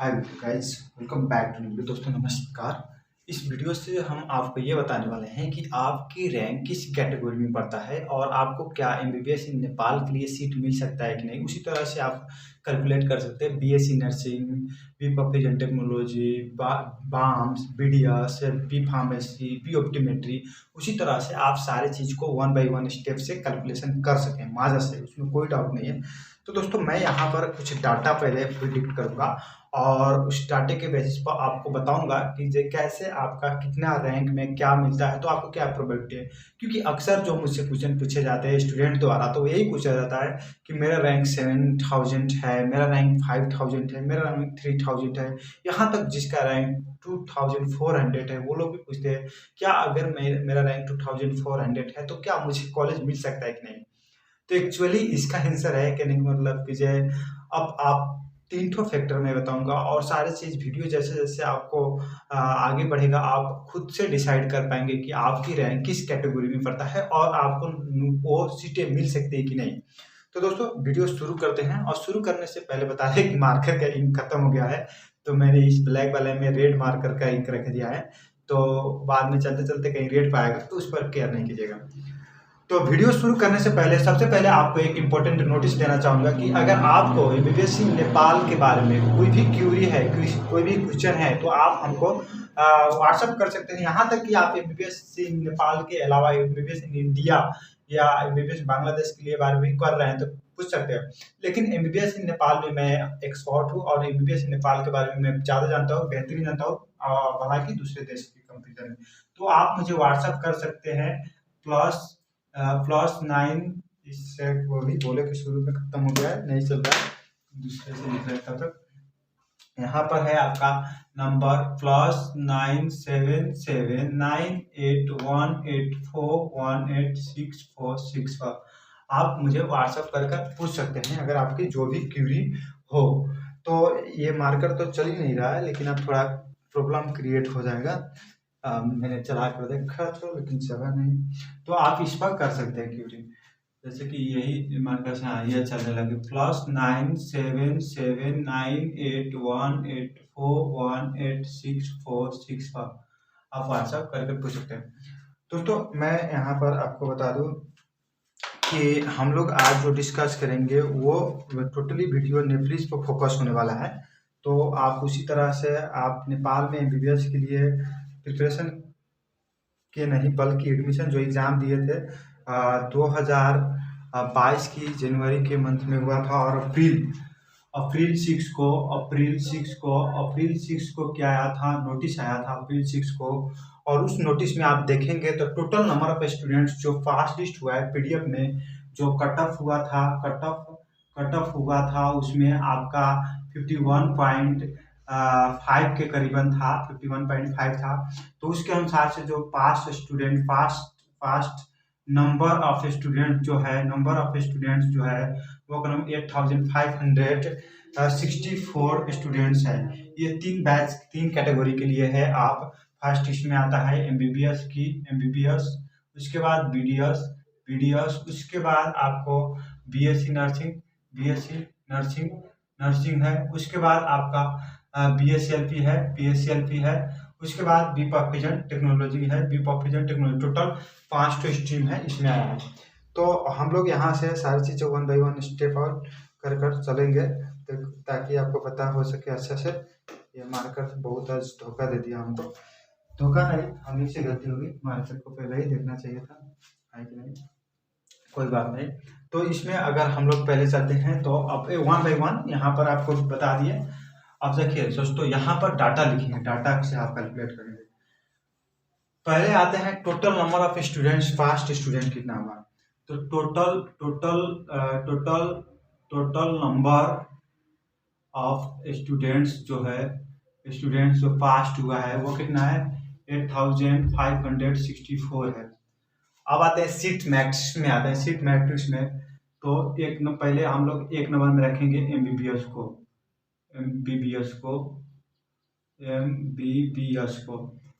Hi guys, welcome back to video. दोस्तों नमस्कार। इस वीडियो से हम आपको ये बताने वाले हैं कि आपकी रैंक किस कैटेगरी में पड़ता है और आपको क्या एमबीबीएस इन नेपाल के लिए सीट मिल सकता है कि नहीं। उसी तरह से आप कैलकुलेट कर सकते हैं BSc nursing, B population technology, BAMS, BDS, B pharmacy, B optometry. उसी तरह से आप सारे चीज़ को वन बाई वन स्टेप से कैलकुलेशन कर सकें माजा से, उसमें कोई डाउट नहीं है। तो दोस्तों मैं यहाँ पर कुछ डाटा पहले प्रिडिक्ट करूँगा और उस डाटे के बेसिस पर आपको बताऊंगा कि कैसे आपका कितना रैंक में क्या मिलता है, तो आपको क्या प्रोबेबिलिटी है। क्योंकि अक्सर जो मुझसे क्वेश्चन पूछे जाते हैं स्टूडेंट द्वारा, तो यही पूछा जाता है कि मेरा रैंक 7000 है, मेरा रैंक 5000 है, मेरा रैंक 3000 है, यहाँ तक जिसका रैंक 2400 है वो लोग भी पूछते हैं क्या अगर मेरा रैंक 2400 है तो क्या मुझे कॉलेज मिल सकता है कि नहीं। तो एक्चुअली इसका आंसर है कि नहीं, मतलब कि अब आप 3 ठो फैक्टर मैं बताऊँगा और सारी चीज़ वीडियो जैसे-जैसे आपको आगे बढ़ेगा आप खुद से डिसाइड कर पाएँगे कि आपकी रैंक किस कैटेगरी में पड़ता है और आपको वो सीटें मिल सकती है कि नहीं। तो दोस्तों वीडियो शुरू करते हैं और शुरू करने से पहले बता दें कि मार्कर का इंक खत्म हो गया है, तो मैंने इस ब्लैक वाले में रेड मार्कर का इंक रख दिया है। तो बाद में चलते-चलते कहीं रेड पाएगा तो उस पर केयर नहीं कीजिएगा। तो वीडियो शुरू करने से पहले सबसे पहले आपको एक इम्पोर्टेंट नोटिस देना चाहूँगा कि अगर आपको एमबीबीएस नेपाल के बारे में कोई भी क्यूरी है, कोई भी क्वेश्चन है, तो आप हमको व्हाट्सअप कर सकते हैं। यहाँ तक कि आप एमबीबीएस नेपाल के अलावा एमबीबीएस इन इंडिया या एमबीबीएस बांग्लादेश के लिए बारे में कर रहे हैं तो पूछ सकते हैं। लेकिन एमबीबीएस इन नेपाल में मैं एक्सपर्ट हूँ और एमबीबीएस इन नेपाल के बारे में मैं ज़्यादा जानता हूँ, बेहतरीन जानता हूँ, हालांकि दूसरे देश के कंपेरिजन में। तो आप मुझे व्हाट्सअप कर सकते हैं +9, इससे वो भी बोले कि शुरू में खत्म हो गया है, नहीं चल रहा है, दूसरे से लिख रहा था। यहाँ पर है आपका नंबर +97798184184 आप मुझे व्हाट्सएप कर पूछ सकते हैं अगर आपकी जो भी क्यूरी हो। तो ये मार्कर तो चल ही नहीं रहा है, लेकिन अब थोड़ा प्रॉब्लम क्रिएट हो जाएगा। मैंने चला कर देखा तो लेकिन चला नहीं, तो आप इस पर कर सकते हैं क्यूरी। जैसे कि यही मार्कर से हाँ ये चलने लगे +977981841864 आप व्हाट्सएप करके पूछ सकते हैं। दोस्तों मैं यहाँ पर आपको बता दूँ कि हम लोग आज जो डिस्कस करेंगे वो टोटली वीडियो नेप्लीज पर फोकस होने वाला है। तो आप उसी तरह से आप नेपाल में एमबीबीएस के लिए प्रिपरेशन के नहीं बल्कि एडमिशन जो एग्ज़ाम दिए थे 2022 की जनवरी के मंथ में हुआ था और अप्रैल 6 को क्या आया था, नोटिस आया था अप्रैल 6 को। और उस नोटिस में आप देखेंगे तो टोटल नंबर ऑफ स्टूडेंट्स जो फास्ट लिस्ट हुआ है पीडीएफ में, जो कट ऑफ हुआ था उसमें आपका 51.5 के करीबन था, 51.5 था। तो उसके अनुसार से जो फास्ट नंबर ऑफ स्टूडेंट जो है वो करीब 8564 स्टूडेंट्स है। ये 3 कैटेगरी के लिए है। आप फर्स्ट इसमें आता है एमबीबीएस, उसके बाद बीडीएस, उसके बाद आपको बीएससी नर्सिंग है, उसके बाद आपका बीएससीएलपी है, उसके बाद बी पॉपुलेशन टेक्नोलॉजी है, टोटल 5 स्ट्रीम है इसमें आया है। तो हम लोग यहाँ से सारी चीज़ें वन बाई वन स्टेप और कर चलेंगे ताकि आपको पता हो सके अच्छे से। ये मार्कर बहुत आज धोखा दे दिया हमको, धोखा नहीं, हम से गलती होगी, मार्कर को पहले ही देखना चाहिए था, है कि नहीं, कोई बात नहीं। तो इसमें अगर हम लोग पहले चलते हैं तो अब वन बाई वन यहाँ पर आपको बता दिए। अब देखिए दोस्तों यहाँ पर डाटा लिखेंगे, डाटा से आप कैलकुलेट करेंगे। पहले आते हैं total number of students, fast student कितना हुआ। तो टोटल नंबर ऑफ स्टूडेंट्स जो फास्ट हुआ है वो कितना है 8564 है। अब आते हैं सीट मैट्रिक्स में। तो पहले हम लोग 1 नंबर में रखेंगे एमबीबीएस तो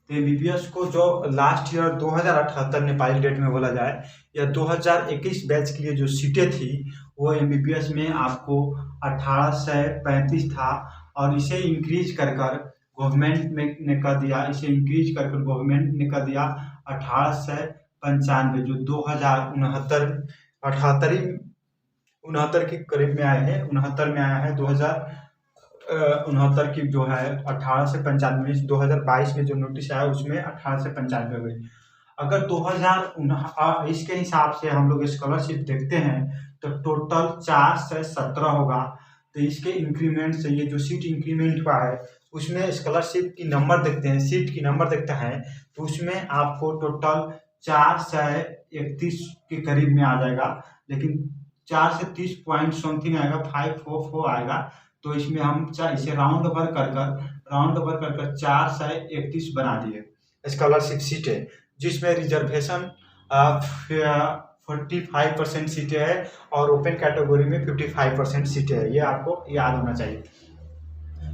एमबीबीएस को जो लास्ट ईयर 2078 नेपाली डेट में बोला जाए या 2021 बैच के लिए जो सीटें थी वो एमबीबीएस में आपको 1835 था और इसे इंक्रीज कर कर गवर्नमेंट ने कर दिया, इसे इंक्रीज कर कर गवर्नमेंट ने कर दिया 1895, जो 2069 अठहत्तर उनहत्तर के करीब में आए हैं, 69 में आया है। 2069 की जो है 18 से 95, 2022 में जो नोटिस आया उसमें 18 से 95 हो गई। अगर 2019 के हिसाब से हम लोग स्कॉलरशिप देखते हैं तो टोटल 4 से 17 होगा। तो इसके इंक्रीमेंट से ये जो सीट इंक्रीमेंट हुआ है उसमें स्कॉलरशिप की नंबर देखते हैं, सीट की नंबर देखते हैं तो उसमें आपको टोटल 4 से 31 के करीब में आ जाएगा, लेकिन 4 से 30 पॉइंट समथिंग आएगा, 544 आएगा। तो इसमें हम इसे राउंड ओवर कर कर 4 से 31 बना दिए स्कॉलरशिप सीटें, जिसमें रिजर्वेशन 45% सीटें है और ओपन कैटेगरी में 55% सीटें है। ये आपको याद होना चाहिए।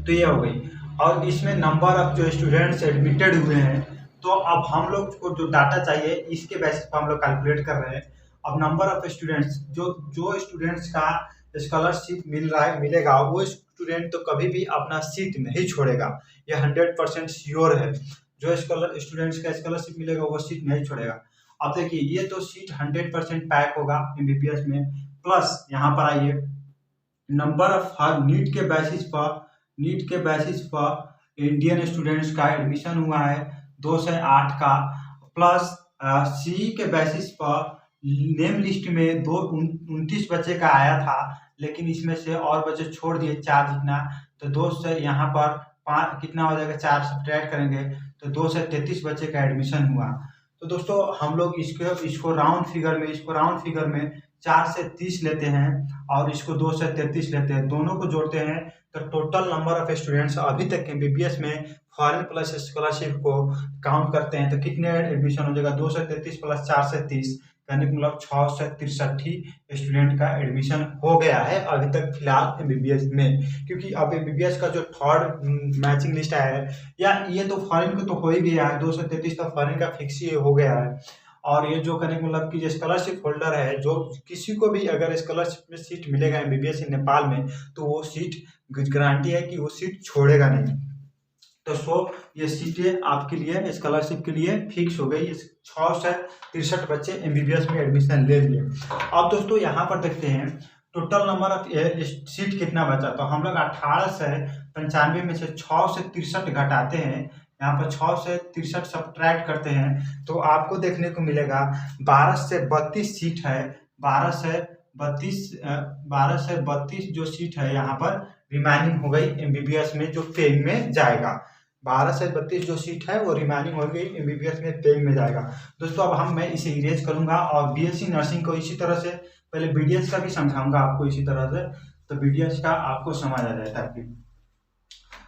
तो ये हो गई। और इसमें नंबर ऑफ जो स्टूडेंट्स एडमिटेड हुए हैं, तो अब हम लोग को जो डाटा चाहिए इसके बेसिस पर हम लोग कैलकुलेट कर रहे हैं। अब नंबर ऑफ स्टूडेंट्स, जो स्टूडेंट्स का स्कॉलरशिप मिलेगा वो स्टूडेंट तो कभी भी अपना सीट नहीं छोड़ेगा, ये 100% श्योर है। जो स्टूडेंट्स का स्कॉलरशिप मिलेगा वो सीट नहीं छोड़ेगा। अब देखिए ये तो सीट 100% पैक होगा एमबीबीएस में, प्लस यहाँ पर आइए नंबर ऑफ नीट के बेसिस पर इंडियन स्टूडेंट्स का एडमिशन हुआ है 2 से 8 का, प्लस सी के बेसिस पर नेम लिस्ट में 29 बच्चे का आया था, लेकिन इसमें से और बच्चे छोड़ दिए 4 जितना, तो 2 से यहाँ पर 5 कितना हो जाएगा, 4 सब्ट्रैक्ट करेंगे तो 2 से 33 बच्चे का एडमिशन हुआ। तो दोस्तों हम लोग इसको राउंड फिगर में 4 से 30 लेते हैं और इसको 2 से 33 लेते हैं, दोनों को जोड़ते हैं तो टोटल नंबर ऑफ स्टूडेंट्स अभी तक एमबीबीएस में फॉरेन प्लस स्कॉलरशिप को काउंट करते हैं तो कितने एडमिशन हो जाएगा, 2 से 33 प्लस 4 से 30, यानी कि मतलब 6 से 63 स्टूडेंट का एडमिशन हो गया है अभी तक फिलहाल एमबीबीएस में। क्योंकि अब एमबीबीएस का जो थर्ड मैचिंग लिस्ट आया है, या ये तो फॉरेन को तो हो ही गया है, 2 से 33 तो फॉरेन का फिक्स ही हो गया है। और ये जो कहने मतलब कि जो स्कॉलरशिप होल्डर है, जो किसी को भी अगर स्कॉलरशिप में सीट मिलेगा एमबीबीएस इन नेपाल में, तो वो सीट गारंटी है कि वो सीट छोड़ेगा नहीं। तो ये सीटें आपके लिए स्कॉलरशिप के लिए फिक्स हो गई। 6 से 63 बच्चे एमबीबीएस में एडमिशन ले लिए। अब दोस्तों यहाँ पर देखते हैं टोटल नंबर ऑफ सीट कितना बचा। तो हम लोग 18 से 95 में से 6 से 63 घटाते हैं, यहाँ पर 6 से 63 सब्ट्रैक्ट करते हैं तो आपको देखने को मिलेगा 12 से 32 सीट है। 12 से 32 जो सीट है यहाँ पर रिमाइनिंग हो गई एमबीबीएस में, जो पेइंग में जाएगा। 12 से 32 जो सीट है वो रिमाइनिंग हो गई एमबीबीएस में पेइंग में जाएगा। दोस्तों अब मैं इसे इरेज करूंगा और बीएससी नर्सिंग को इसी तरह से, पहले बीडीएस का भी समझाऊंगा आपको इसी तरह से, तो बीडीएस का आपको समझ आ जाए ताकि।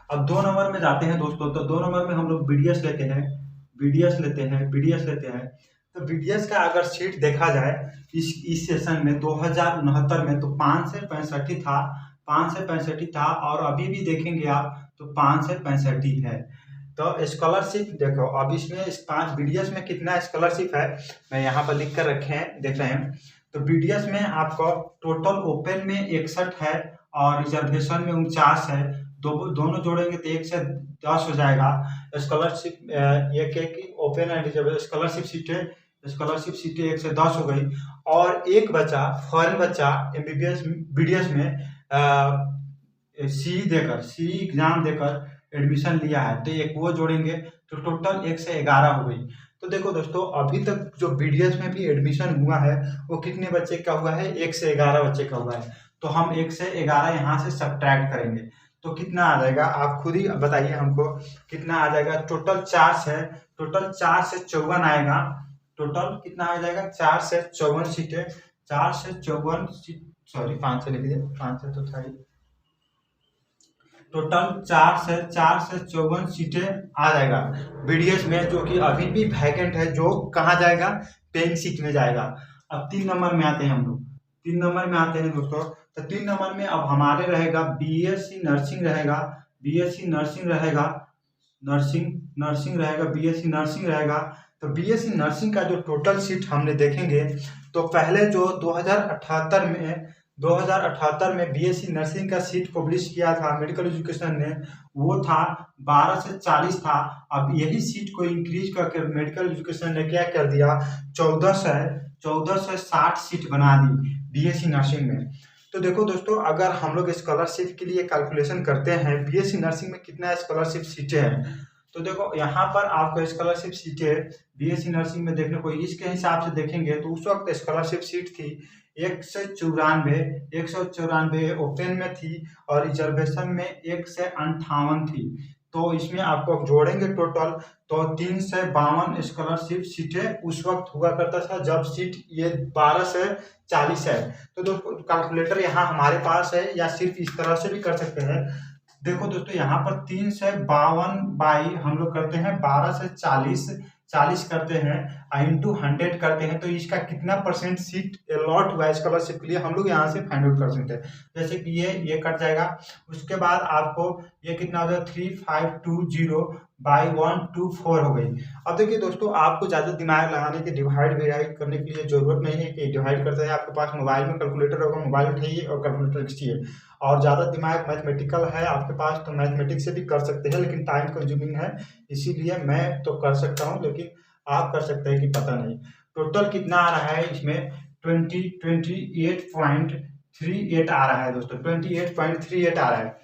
अब 2 नंबर में जाते हैं दोस्तों, तो 2 नंबर में हम लोग बीडीएस लेते हैं। तो बीडीएस का अगर सीट देखा जाए इस सेशन में 2069 में, तो 5 से 65 था और अभी भी देखेंगे आप तो 5 से 65 है। तो स्कॉलरशिप देखो, अब इसमें 5 बीडीएस में कितना स्कॉलरशिप है मैं यहाँ पर लिख कर रखे हैं, देख रहे हैं। तो बीडीएस में आपको टोटल ओपन में 61 है और रिजर्वेशन में 49 है, दोनों जोड़ेंगे तो 1 से 10 हो जाएगा। स्कॉलरशिप ये कि ओपन एंड रिजर्वेशन स्कॉलरशिप सीटें 1 से 10 हो गई। और एक बच्चा फॉरेन बच्चा एमबीबीएस बीडीएस में सी एग्जाम देकर एडमिशन लिया है, तो एक वो जोड़ेंगे तो टोटल 1 से 11 हो गई। तो देखो दोस्तों अभी तक जो बीडीएस में भी एडमिशन हुआ है वो कितने बच्चे का हुआ है, 1 से 11 बच्चे का हुआ है। तो हम 1 से 11 यहाँ से सब्ट्रैक्ट करेंगे तो कितना आ जाएगा, आप खुद ही बताइए हमको कितना आ जाएगा। टोटल 4 से 54 आएगा। टोटल कितना आ जाएगा, 4 से 54 सीटें, 4 से 54 सॉरी 5 से लिख दिया, 5 से तो था ही। टोटल 4 से 54 सीटें आ जाएगा बीडीएस में, जो कि अभी भी वैकेंट है, जो कहाँ जाएगा, पेइंग सीट में जाएगा। अब 3 नंबर में आते हैं हम लोग, 3 नंबर में आते हैं दोस्तों। तो 3 नंबर में अब हमारे रहेगा बीएससी नर्सिंग रहेगा, बीएससी नर्सिंग रहेगा। तो बीएससी नर्सिंग का जो टोटल सीट हमने देखेंगे तो पहले जो 2078 2078 में बीएससी नर्सिंग का सीट पब्लिश किया था मेडिकल एजुकेशन ने, वो था 12 से 40 था। अब यही सीट को इंक्रीज करके मेडिकल एजुकेशन ने क्या कर दिया, 1460 सीट बना दी बीएससी नर्सिंग में। तो देखो दोस्तों, अगर हम लोग स्कॉलरशिप के लिए कैलकुलेशन करते हैं बीएससी नर्सिंग में कितना स्कॉलरशिप सीटें हैं, तो देखो यहाँ पर आपको स्कॉलरशिप सीटें बीएससी नर्सिंग में देखने को इसके हिसाब से देखेंगे तो उस वक्त स्कॉलरशिप सीट थी 194 ओपन में थी और रिजर्वेशन में 158 थी। तो इसमें आपको जोड़ेंगे टोटल तो 352 स्कॉलरशिप सीटें उस वक्त हुआ करता था जब सीट ये 12 से 40 है। तो दोस्तों कैलकुलेटर यहाँ हमारे पास है या सिर्फ इस तरह से भी कर सकते हैं। देखो दोस्तों यहाँ पर 352 बाई हम लोग करते हैं 12 से 40 करते हैं इंटू 100 करते हैं तो इसका कितना परसेंट सीट अलॉट हुआ है स्कॉलरशिप के लिए हम लोग यहाँ से फाइंड आउट कर सकते हैं। जैसे कि ये कट जाएगा, उसके बाद आपको ये कितना हो जाएगा 3520 बाई 124 हो गई। अब देखिए दोस्तों, आपको ज़्यादा दिमाग लगाने के डिवाइड करने के लिए जरूरत नहीं है कि डिवाइड करते हैं। आपके पास मोबाइल में कैलकुलेटर होगा, मोबाइल उठाइए और कैलकुलेटर खींचिए। और ज़्यादा दिमाग मैथमेटिकल है आपके पास तो मैथमेटिक्स से भी कर सकते हैं, लेकिन टाइम कंज्यूमिंग है इसीलिए मैं तो कर सकता हूँ लेकिन आप कर सकते हैं कि पता नहीं। टोटल कितना आ रहा है इसमें 28.38 आ रहा है दोस्तों, 28.38 आ रहा है।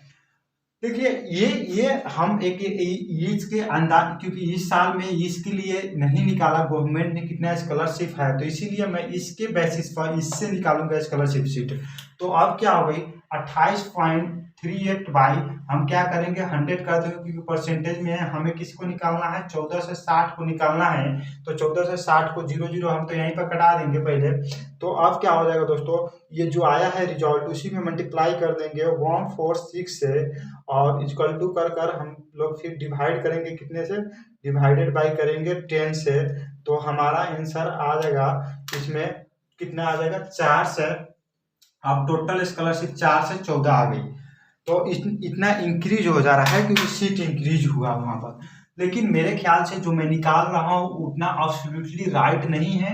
देखिए ये हम एक इसके अंदाज, क्योंकि इस साल में इसके लिए नहीं निकाला गवर्नमेंट ने कितना स्कॉलरशिप है तो इसीलिए मैं इसके बेसिस पर इससे निकालूंगा स्कॉलरशिप सीट। तो अब क्या हो गई 28.38 बाई हम क्या करेंगे 100 कर देंगे क्योंकि परसेंटेज में है, हमें किसको निकालना है 14 से 60 को निकालना है। तो 14 से 60 को 00 हम तो यहीं पर कटा देंगे पहले। तो अब क्या हो जाएगा दोस्तों, ये जो आया है रिजल्ट उसी में मल्टीप्लाई कर देंगे 146 से और इक्वल टू कर हम लोग फिर डिवाइड करेंगे कितने से, डिवाइडेड बाई करेंगे 10 से। तो हमारा आंसर आ जाएगा इसमें कितना आ जाएगा 4 से। अब टोटल स्कॉलरशिप 4 से 14 आ गई। तो इतना इंक्रीज हो जा रहा है क्योंकि सीट इंक्रीज हुआ वहाँ पर। लेकिन मेरे ख्याल से जो मैं निकाल रहा हूँ उतना एब्सोल्युटली राइट नहीं है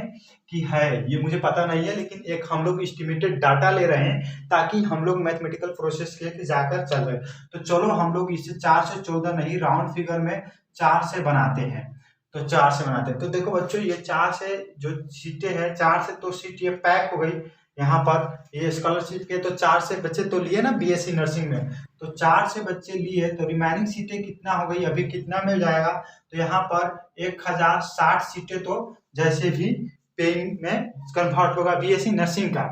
कि है, ये मुझे पता नहीं है, लेकिन एक हम लोग एस्टिमेटेड डाटा ले रहे हैं ताकि हम लोग मैथमेटिकल प्रोसेस के जाकर चल रहे। तो चलो हम लोग इसे 4 से 14 नहीं, राउंड फिगर में 4 से बनाते हैं। तो 4 से बनाते हैं तो देखो बच्चों, ये 4 से जो सीटें हैं 4 से तो सीट ये पैक हो गई यहाँ पर ये स्कॉलरशिप के। तो 4 से बच्चे तो लिए ना बीएससी नर्सिंग में, तो 4 से बच्चे लिए तो रिमेनिंग सीटें कितना हो गई, अभी कितना मिल जाएगा तो यहाँ पर 1060 सीटें तो जैसे भी पेइंग में कन्वर्ट होगा बीएससी नर्सिंग का।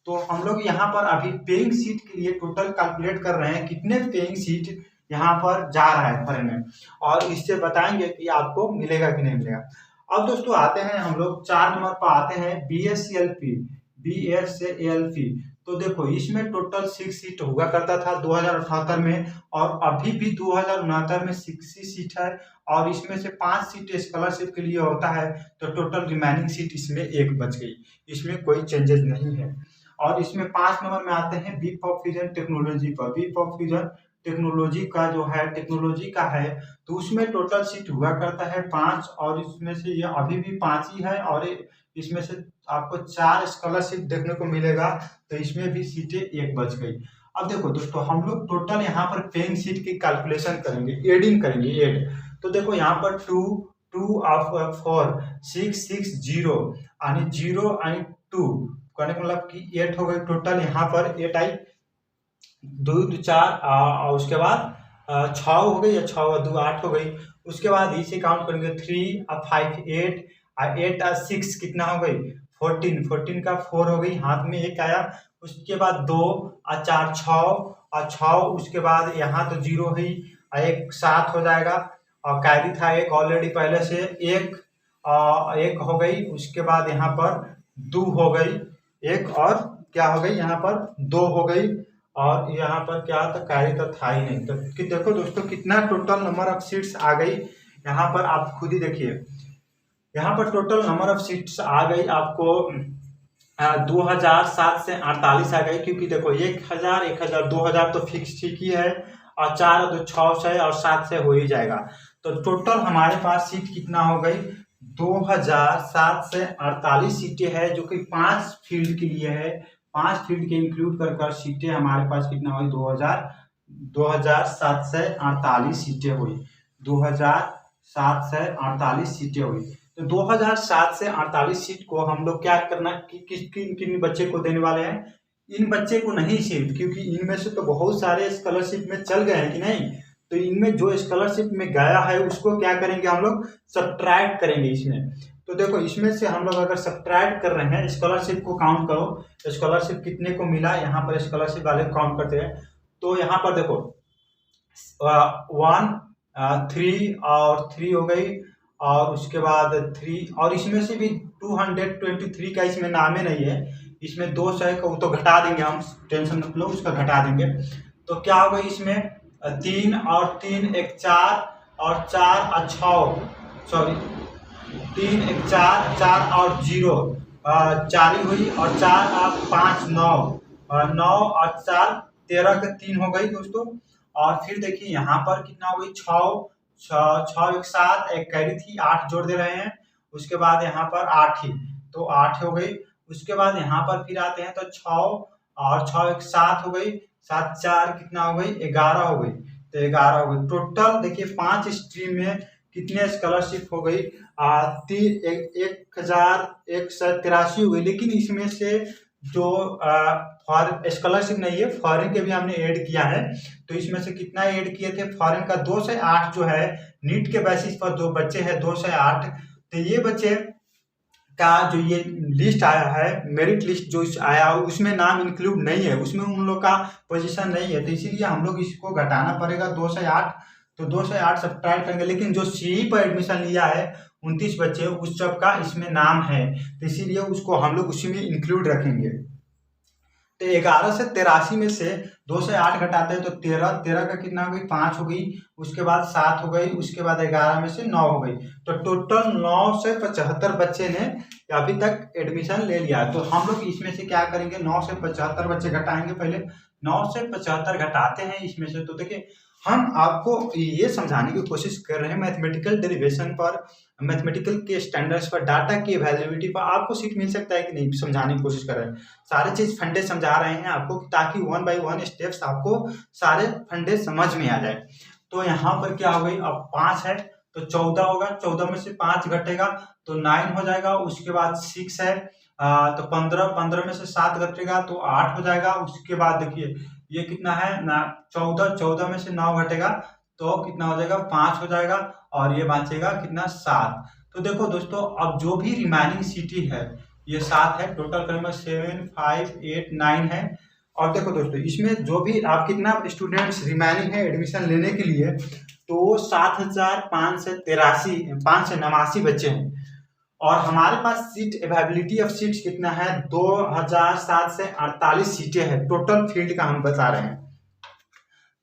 तो हम लोग यहाँ पर अभी पेइंग सीट के लिए टोटल कैलकुलेट कर रहे हैं कितने पेइंग सीट यहाँ पर जा रहा है भरने में और इससे बताएंगे कि आपको मिलेगा कि नहीं मिलेगा। अब दोस्तों आते हैं हम लोग 4 नंबर पर आते हैं BSCLP। तो देखो इसमें टोटल 6 सीट हुआ करता था 2078 में और अभी भी 2069 में 60 सीट है और इसमें से 5 सीट स्कॉलरशिप के लिए होता है। तो टोटल रिमेनिंग सीट इसमें 1 बच गई, इसमें कोई चेंजेस नहीं है। और इसमें 5 नंबर में आते हैं बी फॉर फ्यूजन टेक्नोलॉजी पर। बी फॉर फ्यूजन टेक्नोलॉजी का जो है टेक्नोलॉजी का है तो उसमें टोटल सीट हुआ करता है 5 और इसमें से ये अभी भी 5 ही है और इसमें से आपको 4 स्कॉलरशिप देखने को मिलेगा। तो इसमें भी सीटें 1 बच गई। अब देखो दोस्तों, हम लोग टोटल यहाँ पर पेइंग सीट की कैलकुलेशन करेंगे, एडिंग करेंगे ऐड। तो देखो यहाँ पर 2 ऑफ 4 660 यानी 0 यानी 2 करने का मतलब कि 8 हो गई टोटल। यहाँ पर 8 आई 2 2 4 और उसके बाद 6 हो गई या 6 और 2 8 हो गई। उसके बाद इसे काउंट करेंगे 3 और 5 8 और 8 और 6 कितना हो गई 14 का 4 हो गई, हाथ में 1 आया। उसके बाद 2 और 4 6 और 6 उसके बाद यहाँ तो 0 ही और 1 7 हो जाएगा और कैरी था 1 ऑलरेडी पहले से 1 हो गई। उसके बाद यहाँ पर 2 हो गई 1 और क्या हो गई यहाँ पर 2 हो गई और यहाँ पर क्या था कैरी तो था ही नहीं। तो कि देखो दोस्तों कितना टोटल नंबर ऑफ सीट्स आ गई, यहाँ पर आप खुद ही देखिए। यहाँ पर टोटल नंबर ऑफ सीट्स आ गई आपको 2007 से 48 आ गई, क्योंकि देखो 1000 1000 2000 तो फिक्स ठीक ही है और 4 और 2 6 से और 7 से हो ही जाएगा। तो टोटल हमारे पास सीट कितना हो गई 2007 से 48 सीटें है जो कि 5 फील्ड के लिए है, 5 फील्ड के इंक्लूड कर कर सीटें हमारे पास कितना हुई 2748 सीटें हुई। 2748 सीटें हुई। तो 2007 से 48 सीट को हम लोग क्या करना किन किन बच्चे को देने वाले हैं, इन बच्चे को नहीं सिर्फ, क्योंकि इनमें से तो बहुत सारे स्कॉलरशिप में चल गए हैं कि नहीं, तो इनमें जो स्कॉलरशिप में गया है उसको क्या करेंगे हम लोग सब्ट्रैक्ट करेंगे इसमें। तो देखो इसमें से हम लोग अगर सब्ट्रैक्ट कर रहे हैं, स्कॉलरशिप को काउंट करो, स्कॉलरशिप कितने को मिला, यहाँ पर स्कॉलरशिप वाले काउंट करते हैं। तो यहाँ पर देखो 1 3 और 3 हो गई, और उसके बाद 3, और इसमें से भी 223 का इसमें नाम ही नहीं है, इसमें 200 का वो तो घटा देंगे हम, टेंशन मत लो, उसका घटा देंगे। तो क्या होगा इसमें 3 और 3 एक 4 और 4 और 6, सॉरी 3 एक 4, 4 और 0 4 ही हुई, और 4 और 5 9, 9 और 4 13 का 3 हो गई दोस्तों। और फिर देखिए यहाँ पर कितना हो गई 6 एक 7, एक कैरी थी 8 जोड़ दे रहे हैं, उसके बाद यहाँ पर 8 ही, तो 8 हो गई। उसके बाद यहाँ पर फिर आते हैं तो 6 और 6 एक 7 हो गई, 7 4 कितना हो गई 11 हो गई, तो 11 हो गई। टोटल देखिए 5 स्ट्रीम में कितने स्कॉलरशिप हो गई 1183 हो गई। लेकिन इसमें से जो स्कॉलरशिप नहीं है, फॉरेन के भी हमने ऐड किया है। तो इसमें से कितना ऐड किए थे, फॉरेन का 2 से 8 जो है, नीट के बेसिस पर जो बच्चे हैं 2 से 8, तो ये बच्चे का जो ये लिस्ट आया है, मेरिट लिस्ट जो आया उसमें नाम इंक्लूड नहीं है, उसमें उन लोग का पोजीशन नहीं है, तो इसीलिए हम लोग इसको घटाना पड़ेगा 2 से 8। तो 2 से 8 सब्ट्रैक्ट करेंगे, लेकिन जो सीई पर एडमिशन लिया है 29 बच्चे, उस सब का इसमें नाम है, तो इसीलिए उसको हम लोग उसी में इंक्लूड रखेंगे। तो 11 से 83 में से 2 से 8 घटाते हैं तो 13 का कितना हो गई 5 हो गई, उसके बाद 7 हो गई, उसके बाद 11 में से 9 हो गई। तो टोटल 9 से 75 बच्चे ने अभी तक एडमिशन ले लिया। तो हम लोग इसमें से क्या करेंगे, 9 से 75 बच्चे घटाएंगे। पहले 9 से 75 घटाते हैं इसमें से, तो देखिए हम आपको ये समझाने की कोशिश कर रहे हैं मैथमेटिकल डेरिवेशन पर, मैथमेटिकल के स्टैंडर्ड्स पर, डाटा की अवेलेबिलिटी पर आपको सीट मिल सकता है कि नहीं, समझाने की कोशिश कर रहे हैं। सारे चीज फंडे समझा रहे हैं आपको, ताकि 1 बाय 1 स्टेप्स आपको सारे फंडे समझ में आ जाए। तो यहाँ पर क्या हो गई, अब 5 है तो 14 होगा, 14 में से 5 घटेगा तो 9 हो जाएगा। उसके बाद 6 है तो 15 में से 7 घटेगा तो 8 हो जाएगा। उसके बाद देखिए ये कितना है ना, 14 में से 9 घटेगा तो कितना हो जाएगा 5 हो जाएगा, और ये बचेगा कितना 7। तो देखो दोस्तों, अब जो भी रिमाइनिंग सिटी है ये 7 है, टोटल करेंगे 7 5 8 9 है। और देखो दोस्तों, इसमें जो भी आप कितना स्टूडेंट्स रिमाइनिंग है एडमिशन लेने के लिए, तो 7589 बच्चे हैं। और हमारे पास सीट अवेलेबिलिटी ऑफ सीट्स कितना है, 2748 सीटें हैं, टोटल फील्ड का हम बता रहे हैं।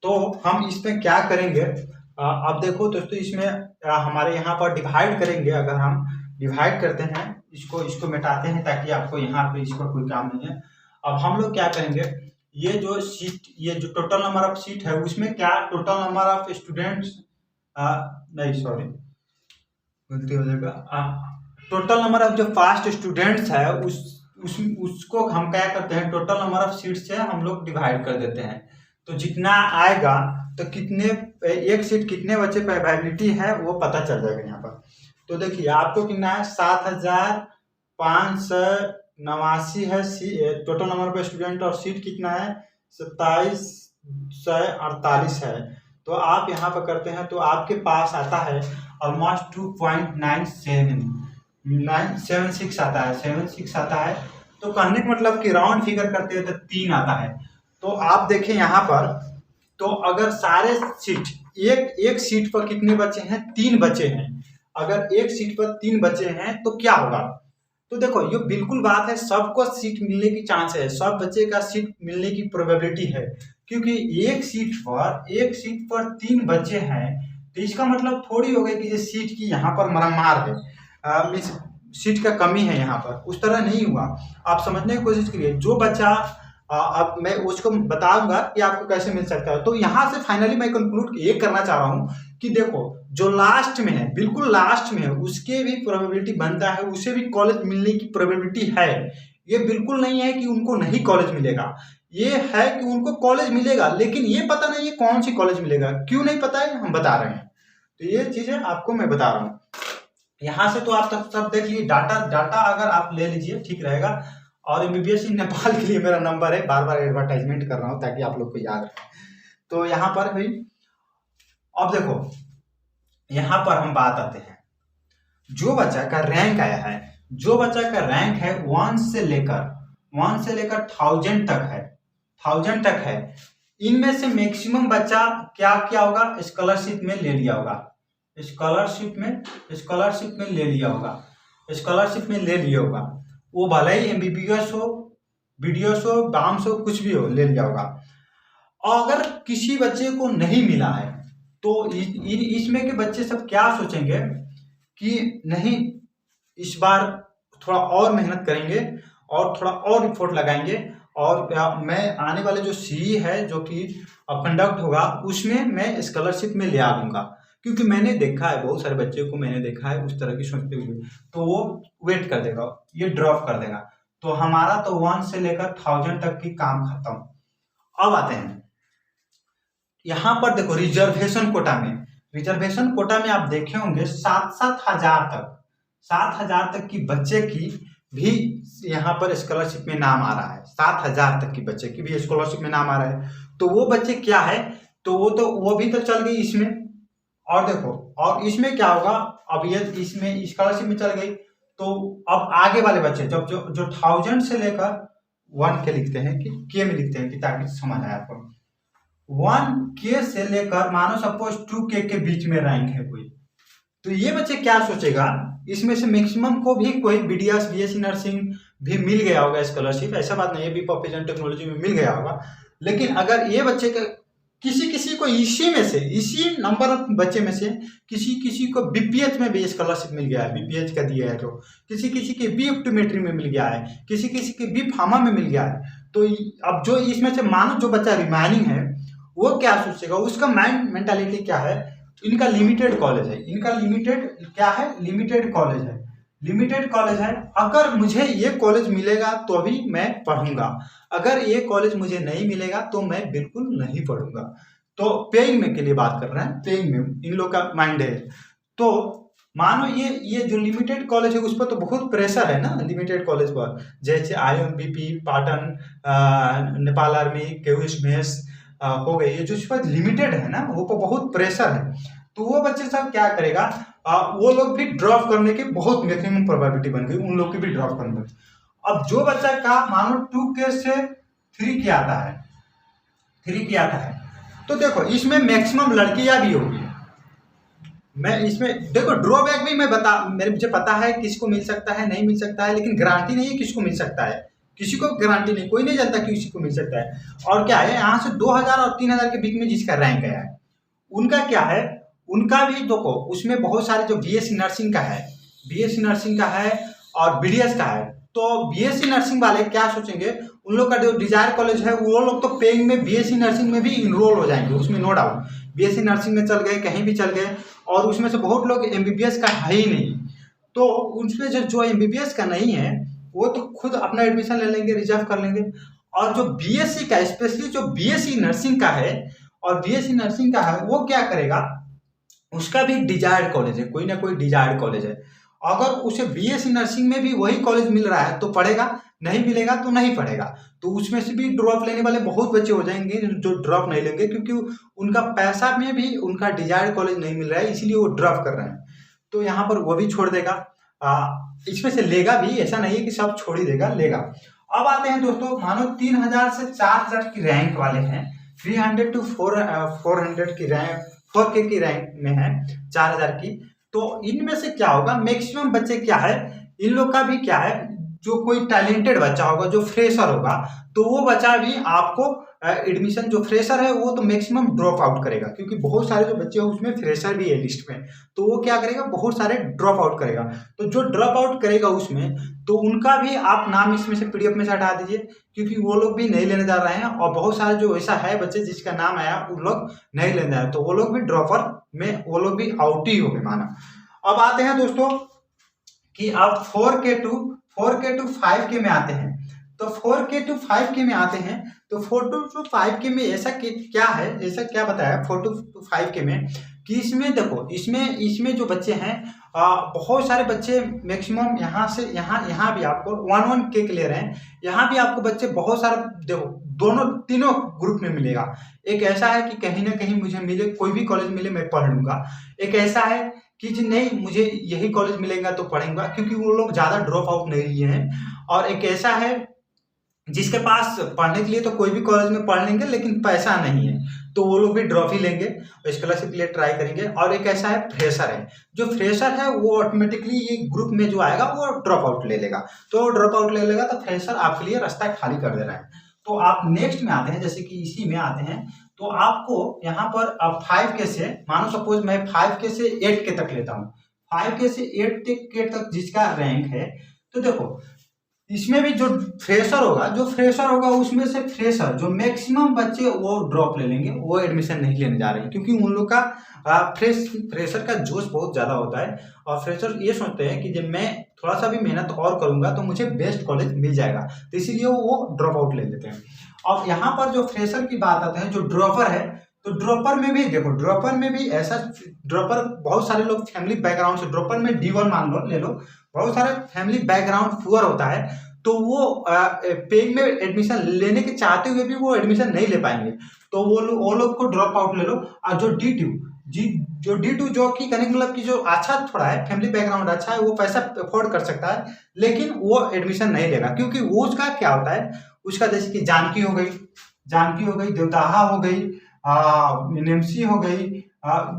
तो हम इसमें क्या करेंगे, अब देखो दोस्तों, इसमें हमारे यहाँ पर डिवाइड करेंगे। अगर हम डिवाइड करते हैं, इसको मिटाते हैं ताकि आपको यहाँ पे इसका कोई काम नहीं है। अब हम लोग क्या करेंगे, ये जो सीट, ये जो टोटल नंबर ऑफ सीट है उसमें क्या टोटल नंबर ऑफ स्टूडेंट्स, नहीं सॉरी गलती हो जाएगा, टोटल नंबर ऑफ जो फास्ट स्टूडेंट्स है उसको हम क्या करते हैं, टोटल नंबर ऑफ सीट से हम लोग डिवाइड कर देते हैं। तो जितना आएगा तो कितने, एक सीट कितने बच्चे पे अवेलेबिलिटी है वो पता चल जाएगा यहाँ पर। तो देखिए आपको कितना है, 7589 है टोटल नंबर ऑफ स्टूडेंट, और सीट कितना है 2748 है। तो आप यहाँ पर करते हैं तो आपके पास आता है ऑलमोस्ट 2.976 आता है, 76 आता है। तो कहने का मतलब कि राउंड फिगर करते हैं तो 3 आता है। तो आप देखें यहाँ पर, तो अगर सारे सीट एक सीट पर कितने बच्चे हैं, 3 बच्चे हैं। अगर एक सीट पर 3 बच्चे हैं तो क्या होगा, तो देखो ये बिल्कुल बात है, सबको सीट मिलने की चांस है, सब बच्चे का सीट मिलने की प्रोबेबिलिटी है, क्योंकि एक सीट पर 3 बच्चे हैं। तो इसका मतलब थोड़ी हो गई कि ये सीट की यहाँ पर मरम्मार है, मीन्स सीट का कमी है यहाँ पर, उस तरह नहीं हुआ। आप समझने की कोशिश करिए, जो बच्चा अब मैं उसको बताऊंगा कि आपको कैसे मिल सकता है। तो यहाँ से फाइनली मैं कंक्लूड ये करना चाह रहा हूँ कि देखो, जो लास्ट में है, बिल्कुल लास्ट में है, उसके भी प्रोबेबिलिटी बनता है, उसे भी कॉलेज मिलने की प्रोबेबिलिटी है। ये बिल्कुल नहीं है कि उनको नहीं कॉलेज मिलेगा, ये है कि उनको कॉलेज मिलेगा, लेकिन ये पता नहीं है कौन सी कॉलेज मिलेगा। क्यों नहीं पता है, हम बता रहे हैं। तो ये चीजें आपको मैं बता रहा हूँ। यहाँ से तो आप तक सब देख लीजिए, डाटा अगर आप ले लीजिए ठीक रहेगा। और एमबीबीएस इन नेपाल के लिए मेरा नंबर है, बार बार एडवर्टाइजमेंट कर रहा हूँ ताकि आप लोग को याद रहे। तो यहाँ पर भी अब देखो, यहाँ पर हम बात आते हैं, जो बच्चा का रैंक आया है, जो बच्चा का रैंक है 1 से लेकर 1000 तक है, 1000 तक है, इनमें से मैक्सिमम बच्चा क्या किया होगा, स्कॉलरशिप में ले लिया होगा, स्कॉलरशिप में ले लिया होगा, स्कॉलरशिप में ले लिया होगा। वो भले ही एमबीबीएस हो, बीडीएस हो, बाम्स हो, कुछ भी हो, ले लिया होगा। और अगर किसी बच्चे को नहीं मिला है तो इसमें के बच्चे सब क्या सोचेंगे कि नहीं, इस बार थोड़ा और मेहनत करेंगे और थोड़ा और एफर्ट लगाएंगे, और मैं आने वाले जो सीई है जो कि कंडक्ट होगा उसमें मैं स्कॉलरशिप में ले आ लूँगा। क्योंकि मैंने देखा है, बहुत सारे बच्चे को मैंने देखा है उस तरह की सोचते हुए, तो वो वेट कर देगा, ये ड्रॉप कर देगा। तो हमारा तो 1 से लेकर 1000 तक की काम खत्म। अब आते हैं यहाँ पर, देखो रिजर्वेशन कोटा में आप देखे होंगे 7,000 तक की बच्चे की भी यहाँ पर स्कॉलरशिप में नाम आ रहा है, 7,000 तक की बच्चे की भी स्कॉलरशिप में नाम आ रहा है। तो वो बच्चे क्या है, तो वो भी तो चल गई इसमें। और देखो, और इसमें क्या होगा, अब ये इसमें स्कॉलरशिप में चल गई, तो अब आगे वाले बच्चे जब जो 1000 से लेकर 1 के लिखते हैं कि के में लिखते हैं कि ताकि समझ आए आपको, 1K से लेकर मानो सपोज 2K के बीच में रैंक है कोई, तो ये बच्चे क्या सोचेगा, इसमें से मैक्सिमम को भी कोई बीडीएस बीएससी नर्सिंग भी मिल गया होगा स्कॉलरशिप, ऐसा बात नहीं है, बी प्रोफेशनल टेक्नोलॉजी में मिल गया होगा। लेकिन अगर ये बच्चे का किसी को इसी नंबर ऑफ बच्चे में से किसी को बीपीएच में भी स्कॉलरशिप मिल गया है, बीपीएच का दिया है, तो किसी के बी ऑप्टोमेट्री में मिल गया है, किसी के बी फार्मा में मिल गया है, तो अब जो इसमें से मानो जो बच्चा रिमाइनिंग है वो क्या सोचेगा, उसका माइंड मेंटालिटी क्या है, इनका लिमिटेड कॉलेज है, लिमिटेड कॉलेज है, अगर मुझे ये कॉलेज मिलेगा तो भी मैं पढ़ूंगा, अगर ये कॉलेज मुझे नहीं मिलेगा तो मैं बिल्कुल नहीं पढ़ूंगा। तो पेइंग में के लिए बात कर रहे हैं, पेइंग में इन लोग का माइंड है। तो मानो ये जो लिमिटेड कॉलेज है उस पर तो बहुत प्रेशर है ना, लिमिटेड कॉलेज पर, जैसे IMBP, Patan, Nepal army, KUS mess हो गई, ये जो इस पर लिमिटेड है ना, वो पर बहुत प्रेशर है। तो वो बच्चे सब क्या करेगा, वो लोग भी ड्रॉप करने की बहुत मैक्सिमम प्रोबेबिलिटी बन गई, उन लोग की भी ड्रॉप करने की। अब जो बच्चा का मानो 2K से 3K आता है, तो देखो इसमें मैक्सिमम लड़कियां भी होगी। मैं इसमें देखो ड्रॉबैक भी मुझे पता है किसको मिल सकता है, नहीं मिल सकता है, लेकिन गारंटी नहीं है किसको मिल सकता है, किसी को गारंटी नहीं, कोई नहीं जानता कि किसी को मिल सकता है। और क्या है, यहाँ से 2000 और 3000 के बीच में जिसका रैंक आया है उनका क्या है, उनका भी देखो उसमें बहुत सारे जो बीएससी नर्सिंग का है और बीडीएस का है। तो बीएससी नर्सिंग वाले क्या सोचेंगे, उन लोग का जो डिजायर कॉलेज है वो लोग तो पेइंग में बीएससी नर्सिंग में भी इनरोल हो जाएंगे, उसमें नो डाउट, बीएससी नर्सिंग में चल गए, कहीं भी चल गए, और उसमें से बहुत लोग एमबीबीएस का है ही नहीं, तो उसमें जो एमबीबीएस का नहीं है वो तो खुद अपना एडमिशन ले लेंगे, रिजर्व कर लेंगे। और जो बीएससी का, स्पेशली जो बीएससी नर्सिंग का है वो क्या करेगा, उसका भी डिजायर्ड कॉलेज है, कोई ना कोई डिजायर्ड कॉलेज है, अगर उसे बीएससी नर्सिंग में भी वही कॉलेज मिल रहा है तो पढ़ेगा, नहीं मिलेगा तो नहीं पढ़ेगा। तो उसमें से भी ड्रॉप लेने वाले बहुत बच्चे हो जाएंगे जो ड्रॉप नहीं लेंगे, क्योंकि उनका पैसा में भी उनका डिजायर्ड कॉलेज नहीं मिल रहा है, इसीलिए वो ड्रॉप कर रहे हैं। तो यहाँ पर वो भी छोड़ देगा, इसमें से लेगा भी, ऐसा नहीं है कि सब छोड़ ही देगा, लेगा। अब आते हैं दोस्तों, मानो 3000 से 4000 की रैंक वाले हैं, 300 to 400 की रैंक, 4K की रैंक में है, 4000 की। तो इनमें से क्या होगा, मैक्सिमम बच्चे क्या है, इन लोग का भी क्या है, जो कोई टैलेंटेड बच्चा होगा, जो फ्रेशर होगा, तो वो बच्चा भी आपको एडमिशन, जो फ्रेशर है वो तो मैक्सिमम ड्रॉप आउट करेगा, क्योंकि बहुत सारे जो बच्चे हैं उसमें फ्रेशर भी है लिस्ट में, तो वो क्या करेगा, बहुत सारे ड्रॉप आउट करेगा। तो जो ड्रॉप आउट करेगा उसमें, तो उनका भी आप नाम इसमें से पीडीएफ में से हटा दीजिए, क्योंकि वो लोग भी नहीं लेने जा रहे हैं, और बहुत सारे जो ऐसा है बच्चे जिसका नाम आया उन लोग नहीं लेने जा रहे, तो वो लोग भी ड्रॉपर में, वो लोग भी आउट ही हो गए माना। अब आते हैं दोस्तों कि अब 4K to 5K में आते हैं। तो 4K to 5K में आते हैं। तो 4 to 5K में ऐसा क्या है, ऐसा क्या बताया 4 to 5K में कि इसमें देखो, इसमें जो बच्चे हैं बहुत सारे बच्चे मैक्सिमम यहाँ से यहाँ भी आपको 1K क्लियर हैं। यहाँ भी आपको बच्चे बहुत सारे देखो तीनों ग्रुप में मिलेगा। एक ऐसा है कि कहीं ना कहीं मुझे मिले, कोई भी कॉलेज मिले मैं पढ़ लूंगा। एक ऐसा है कि जी नहीं मुझे यही कॉलेज मिलेगा तो पढ़ूंगा, क्योंकि वो लोग ज़्यादा ड्रॉप आउट नहीं लिए हैं। और एक ऐसा है जिसके पास पढ़ने के लिए तो कोई भी कॉलेज में पढ़ लेंगे लेकिन पैसा नहीं है, तो वो लोग भी ड्रॉप ही लेंगे, स्कॉलरशिप के लिए ट्राई करेंगे। और एक ऐसा है फ्रेशर है, जो फ्रेशर है वो ऑटोमेटिकली ये ग्रुप में जो आएगा वो ड्रॉप आउट ले लेगा। तो ड्रॉप आउट ले लेगा तो फ्रेशर आपके लिए रास्ता खाली कर दे रहा है। तो आप नेक्स्ट में आते हैं, जैसे कि इसी में आते हैं। तो आपको यहाँ पर अब 5K से, मानो सपोज मैं 5K से 8K तक लेता हूँ, 5K से 8K तक जिसका रैंक है, तो देखो इसमें भी जो फ्रेशर होगा उसमें से फ्रेशर जो मैक्सिमम बच्चे वो ड्रॉप ले लेंगे, वो एडमिशन नहीं लेने जा रहे हैं, क्योंकि उन लोग का फ्रेशर का जोश बहुत ज़्यादा होता है। और फ्रेशर ये सोचते हैं कि जब मैं थोड़ा सा भी मेहनत और करूंगा तो मुझे बेस्ट कॉलेज मिल जाएगा, तो इसीलिए वो ड्रॉप आउट ले लेते हैं। और यहाँ पर जो फ्रेशर की बात आते हैं, जो ड्रॉपर है, तो ड्रॉपर में भी देखो, ड्रॉपर में भी ऐसा ड्रॉपर बहुत सारे लोग फैमिली बैकग्राउंड से, ड्रॉपर में D1 मान लो, ले लो, बहुत सारे फैमिली बैकग्राउंड पुअर होता है, तो वो पेइंग में एडमिशन लेने के चाहते हुए भी वो एडमिशन नहीं ले पाएंगे, तो वो लोग को ड्रॉप आउट ले लो। और जो D2 जो कि कहने का मतलब कि जो अच्छा थोड़ा है, फैमिली बैकग्राउंड अच्छा है, वो पैसा अफोर्ड कर सकता है, लेकिन वो एडमिशन नहीं लेगा, क्योंकि वो उसका क्या होता है, उसका जैसे कि जानकी हो गई, देवदाहा हो गई, NMC हो गई,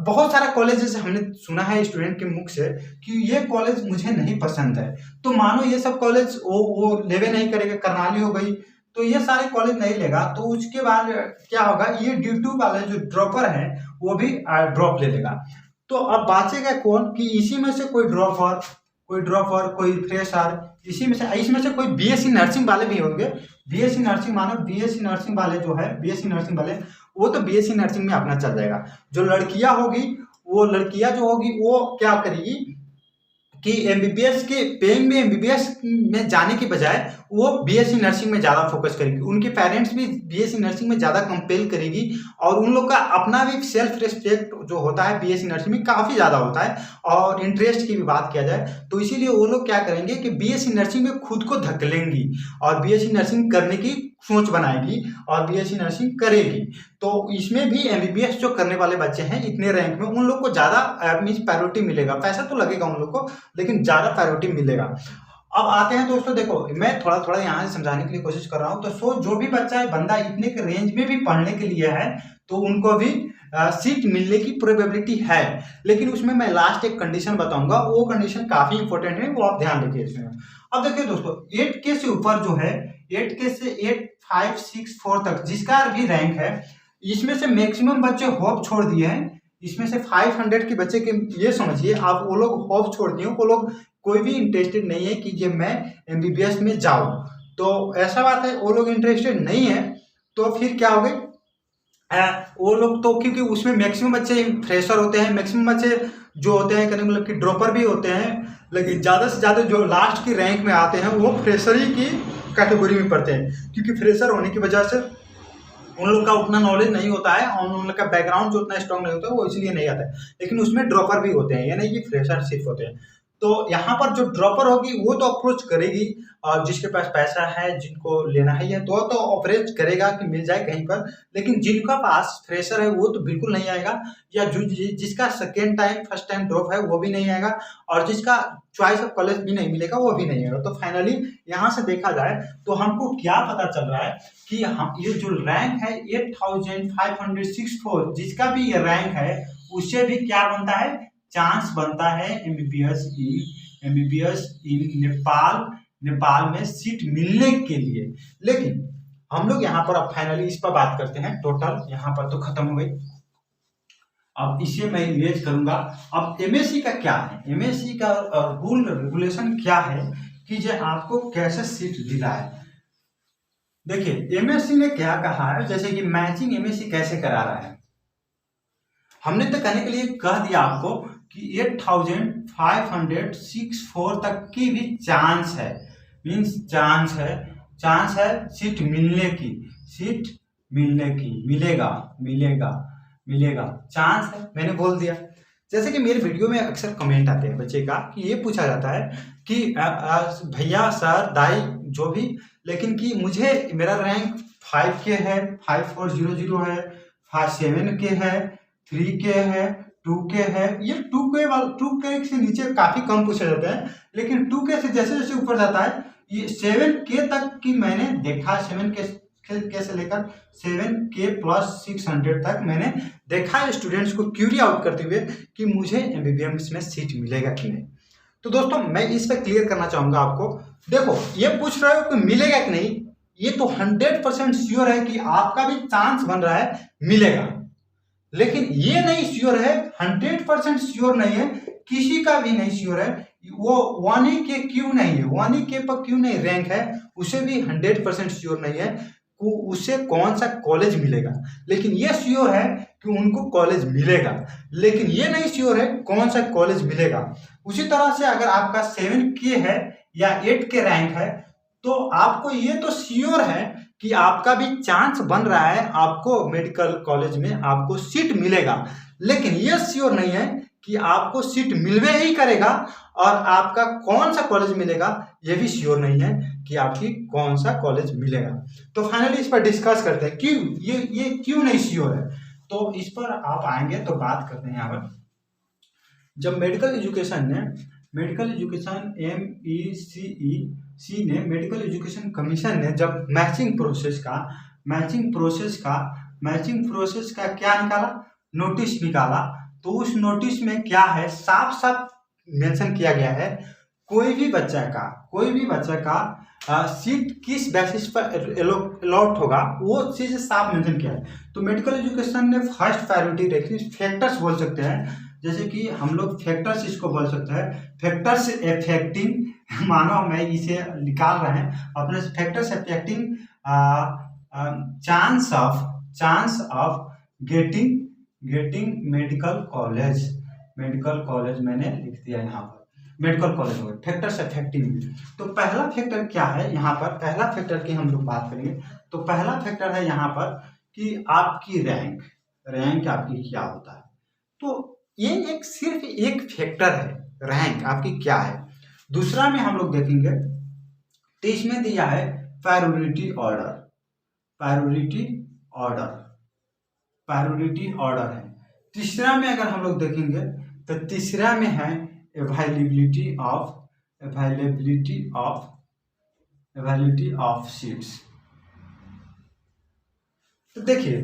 बहुत सारा कॉलेजेस हमने सुना है स्टूडेंट के मुख से कि ये कॉलेज मुझे नहीं पसंद है, तो मानो ये सब कॉलेज वो लेवे नहीं करेगा। करनाली हो गई, तो ये सारे कॉलेज नहीं लेगा, तो उसके बाद क्या होगा, ये D2 वाले जो ड्रॉपर है वो भी ड्रॉप ले लेगा। तो अब बचेगा कौन कि इसी में से कोई ड्रॉपर, कोई फ्रेशर, इसमें से कोई BSc नर्सिंग वाले भी होंगे। BSc नर्सिंग मानो BSc नर्सिंग वाले जो है, BSc नर्सिंग वाले वो तो BSc नर्सिंग में अपना चल जाएगा। जो लड़कियां होगी वो क्या करेगी कि MBBS के पेइंग में MBBS में जाने के बजाय वो BSc नर्सिंग में ज़्यादा फोकस करेगी। उनके पेरेंट्स भी BSc नर्सिंग में ज़्यादा कंपेल करेगी, और उन लोग का अपना भी सेल्फ रिस्पेक्ट जो होता है BSc नर्सिंग में काफ़ी ज़्यादा होता है। और इंटरेस्ट की भी बात किया जाए तो इसीलिए वो लोग क्या करेंगे कि BSc नर्सिंग में खुद को धकेलेंगी और BSc नर्सिंग करने की सोच बनाएगी और BSc नर्सिंग करेगी। तो इसमें भी MBBS जो करने वाले बच्चे हैं इतने रैंक में, उन लोग को ज़्यादा मीन्स प्रायोरिटी मिलेगा। पैसा तो लगेगा उन लोग को, लेकिन ज़्यादा प्रायोरिटी मिलेगा। अब आते हैं दोस्तों, देखो मैं थोड़ा थोड़ा यहाँ से समझाने के लिए कोशिश कर रहा हूँ। तो जो भी बच्चा है, बंदा इतने के रेंज में भी पढ़ने के लिए है, तो उनको भी सीट मिलने की प्रोबेबिलिटी है। लेकिन उसमें मैं लास्ट एक कंडीशन बताऊंगा, वो कंडीशन काफ़ी इंपॉर्टेंट है, वो आप ध्यान रखिए इसमें। अब देखिए दोस्तों, 8K से ऊपर जो है, 8K से 8564 तक जिसका भी रैंक है, इसमें से मैक्सिमम बच्चे होप छोड़ दिए हैं। इसमें से 500 के बच्चे के, ये समझिए आप, वो लोग होप छोड़ दिए, वो लोग कोई भी इंटरेस्टेड नहीं है कि ये मैं MBBS में जाऊँ। तो ऐसा बात है, वो लोग इंटरेस्टेड नहीं है, तो फिर क्या हो गई, वो लोग तो क्योंकि उसमें मैक्सिमम बच्चे फ्रेशर होते हैं, मैक्सिमम बच्चे जो होते हैं कहने मतलब कि ड्रॉपर भी होते हैं, लेकिन ज़्यादा से ज़्यादा जो लास्ट की रैंक में आते हैं वो फ्रेशर ही की कैटेगरी में पढ़ते हैं, क्योंकि फ्रेशर होने की वजह से उन लोग का उतना नॉलेज नहीं होता है और उन लोग का बैकग्राउंड जो उतना स्ट्रांग नहीं होता है, वो इसलिए नहीं आता है। लेकिन उसमें ड्रॉपर भी होते हैं, यानी कि फ्रेशर सिर्फ होते हैं। तो यहाँ पर जो ड्रॉपर होगी वो तो अप्रोच करेगी, और जिसके पास पैसा है, जिनको लेना है ये तो अप्रोच करेगा कि मिल जाए कहीं पर। लेकिन जिनका पास फ्रेशर है वो तो बिल्कुल नहीं आएगा, या जिसका second time first time drop है वो भी नहीं आएगा, और जिसका चॉइस ऑफ कॉलेज भी नहीं मिलेगा वो भी नहीं आएगा। तो फाइनली यहाँ से देखा जाए तो हमको क्या पता चल रहा है कि हम ये जो रैंक है 8564, जिसका भी ये रैंक है, उससे भी क्या बनता है, चांस बनता है MBBS इन नेपाल में सीट मिलने के लिए। लेकिन हम लोग यहाँ पर अब फाइनली इस पर बात करते हैं। टोटल यहाँ पर तो खत्म हो गई, अब इसे मैं इमेज करूंगा। अब MSc का क्या है, MSc का रूल रेगुलेशन क्या है कि जो आपको कैसे सीट दिला है। देखिए MSc ने क्या कहा है, जैसे कि मैचिंग MSc कैसे करा रहा है, हमने तो कहने के लिए कह दिया आपको कि 8564 तक की भी चांस है, मीन्स चांस है चांस है सीट मिलने की, सीट मिलने की, मिलेगा मिलेगा मिलेगा, चांस है, मैंने बोल दिया। जैसे कि मेरे वीडियो में अक्सर कमेंट आते हैं बच्चे का कि ये पूछा जाता है कि भैया सर दाई जो भी, लेकिन कि मुझे मेरा रैंक 5K है, 5400 है, 7K है, 3K है, 2K है। ये 2K से नीचे काफी कम पूछा जाता है, लेकिन 2K से जैसे जैसे ऊपर जाता है ये 7K तक की मैंने देखा, 7K से लेकर 7K+600 तक मैंने देखा है स्टूडेंट्स को क्यूरी आउट करते हुए कि मुझे एमबीबीएस में सीट मिलेगा कि नहीं। तो दोस्तों मैं इस पर क्लियर करना चाहूंगा आपको। देखो ये पूछ रहे हो कि मिलेगा कि नहीं, ये तो 100% श्योर है कि आपका भी चांस बन रहा है मिलेगा, लेकिन ये नहीं श्योर है, 100% श्योर नहीं है, किसी का भी नहीं श्योर है। वो 1E क्यों नहीं है, 1E पर क्यों नहीं रैंक है, उसे भी 100% श्योर नहीं है उसे कौन सा कॉलेज मिलेगा, लेकिन ये श्योर है कि उनको कॉलेज मिलेगा, लेकिन ये नहीं श्योर है कौन सा कॉलेज मिलेगा। उसी तरह से अगर आपका 7K है या 8K रैंक है तो आपको ये तो श्योर है कि आपका भी चांस बन रहा है, आपको मेडिकल कॉलेज में आपको सीट मिलेगा, लेकिन ये श्योर नहीं है कि आपको सीट मिलवे ही करेगा, और आपका कौन सा कॉलेज मिलेगा ये भी श्योर नहीं है कि आपकी कौन सा कॉलेज मिलेगा। तो फाइनली इस पर डिस्कस करते हैं क्यों ये क्यों नहीं श्योर है। तो इस पर आप आएंगे तो बात करते हैं यहाँ पर। जब मेडिकल एजुकेशन MECEC ने मेडिकल एजुकेशन कमीशन ने जब मैचिंग प्रोसेस का क्या निकाला, नोटिस निकाला, तो उस नोटिस में क्या है, साफ साफ मेंशन किया गया है कोई भी बच्चा का सीट किस बेसिस पर अलॉट होगा, वो चीज साफ मेंशन किया है। तो मेडिकल एजुकेशन ने फर्स्ट प्रायोरिटी रखी, फैक्टर्स बोल सकते हैं, जैसे कि हम लोग फैक्टर्स इसको बोल सकते हैं, फैक्टर्स अफेक्टिंग, मानो मैं इसे निकाल रहे हैं अपने, factors affecting chance of getting medical college मैंने लिख दिया यहाँ पर, मेडिकल कॉलेज हो, फैक्टर्स अफेक्टिंग। तो पहला फैक्टर क्या है यहाँ पर, पहला फैक्टर की हम लोग बात करेंगे तो पहला फैक्टर है यहाँ पर कि आपकी रैंक आपकी क्या होता है। तो ये सिर्फ एक फैक्टर है, रैंक आपकी क्या है। दूसरा में हम लोग देखेंगे तो इसमें दिया है प्रायोरिटी ऑर्डर है। तीसरा में अगर हम लोग देखेंगे तो तीसरा में है अवेलेबिलिटी ऑफ सीट्स। तो देखिए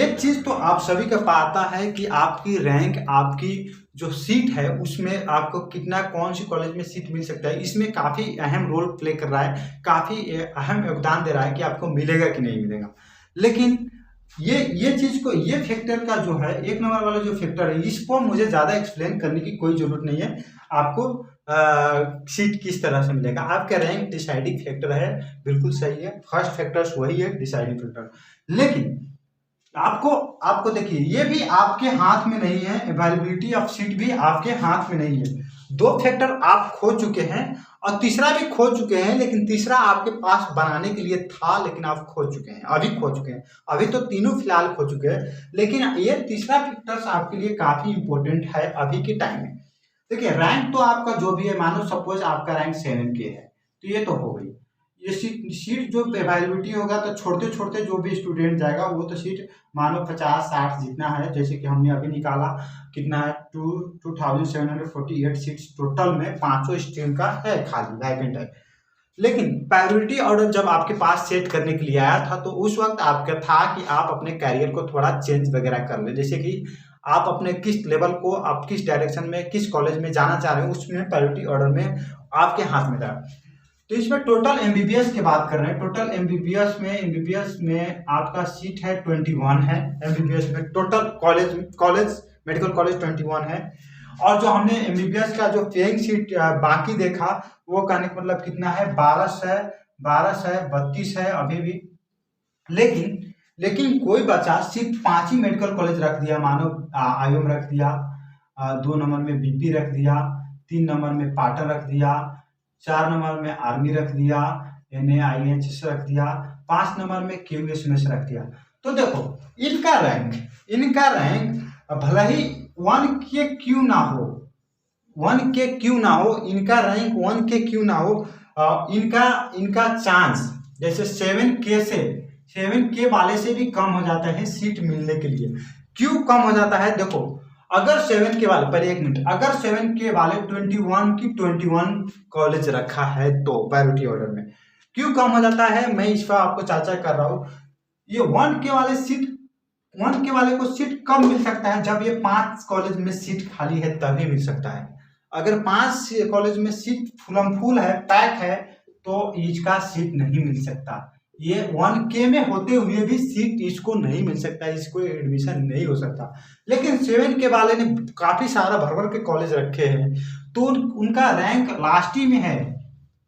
एक चीज तो आप सभी का पता है कि आपकी रैंक, आपकी जो सीट है उसमें आपको कितना, कौन सी कॉलेज में सीट मिल सकता है, इसमें काफी अहम रोल प्ले कर रहा है, काफी अहम योगदान दे रहा है कि आपको मिलेगा कि नहीं मिलेगा। लेकिन ये चीज को, ये फैक्टर का जो है एक नंबर वाला जो फैक्टर है, इसको मुझे ज्यादा एक्सप्लेन करने की कोई जरूरत नहीं है। आपको सीट किस तरह से मिलेगा, आपका रैंक डिसाइडिंग फैक्टर है, बिल्कुल सही है, फर्स्ट फैक्टर वही है डिसाइडिंग फैक्टर। लेकिन आपको देखिए ये भी आपके हाथ में नहीं है, अवेलेबिलिटी ऑफ सीट भी आपके हाथ में नहीं है। दो फैक्टर आप खो चुके हैं और तीसरा भी खो चुके हैं, लेकिन तीसरा आपके पास बनाने के लिए था, लेकिन आप खो चुके हैं, अभी तो तीनों फिलहाल खो चुके हैं, लेकिन ये तीसरा फैक्टर आपके लिए काफी इंपॉर्टेंट है अभी के टाइम में। देखिए रैंक तो आपका जो भी है, मानो सपोज आपका रैंक 7K है तो ये तो हो गई, ये सीट जो अवेलेबिलिटी होगा तो छोड़ते छोड़ते जो भी स्टूडेंट जाएगा वो तो सीट मानो 50-60 जितना है, जैसे कि हमने अभी निकाला कितना है 2748 सीट्स टोटल में, पांचों स्ट्रीम का है खाली वैकेंट है। लेकिन प्रायोरिटी ऑर्डर जब आपके पास सेट करने के लिए आया था तो उस वक्त आपका था कि आप अपने कैरियर को थोड़ा चेंज वगैरह कर ले, जैसे कि आप अपने किस लेवल को, आप किस डायरेक्शन में, किस कॉलेज में जाना चाह रहे हैं, उसमें प्रायोरिटी ऑर्डर में आपके हाथ में था। तो इसमें टोटल एमबीबीएस की बात कर रहे हैं, टोटल एमबीबीएस में आपका सीट है 21 है, एमबीबीएस में टोटल कॉलेज मेडिकल कॉलेज 21 है। और जो हमने एमबीबीएस का जो पेइंग सीट बाकी देखा वो कहने का मतलब कितना है, 12 है 32 है अभी भी। लेकिन कोई बच्चा सिर्फ 5 ही मेडिकल कॉलेज रख दिया, मानो आईएम रख दिया, 2 नंबर में बीपी रख दिया, 3 नंबर में पाटन रख दिया, 4 नंबर में आर्मी रख दिया, NAIH से रख दिया, 5 नंबर में QS में से रख दिया। तो देखो इनका रैंक भले ही 1K क्यों ना हो, 1K क्यों ना हो, इनका रैंक 1K क्यों ना हो, इनका चांस जैसे 7K वाले से भी कम हो जाता है सीट मिलने के लिए। क्यों कम हो जाता है? देखो अगर 7K वाले, पर एक मिनट, अगर 7K वाले 21 की 21 कॉलेज रखा है तो प्रायोरिटी ऑर्डर में क्यों कम हो जाता है, मैं इस पर आपको चर्चा कर रहा हूँ। ये 1K वाले को सीट कब मिल सकता है? जब ये 5 कॉलेज में सीट खाली है तभी मिल सकता है। अगर 5 कॉलेज में सीट फुल है, पैक है, तो इसका सीट नहीं मिल सकता। ये 1K में होते हुए भी सीट इसको नहीं मिल सकता, इसको एडमिशन नहीं हो सकता। लेकिन 7K वाले ने काफी सारा भर के कॉलेज रखे हैं, तो उनका रैंक लास्ट ही में है।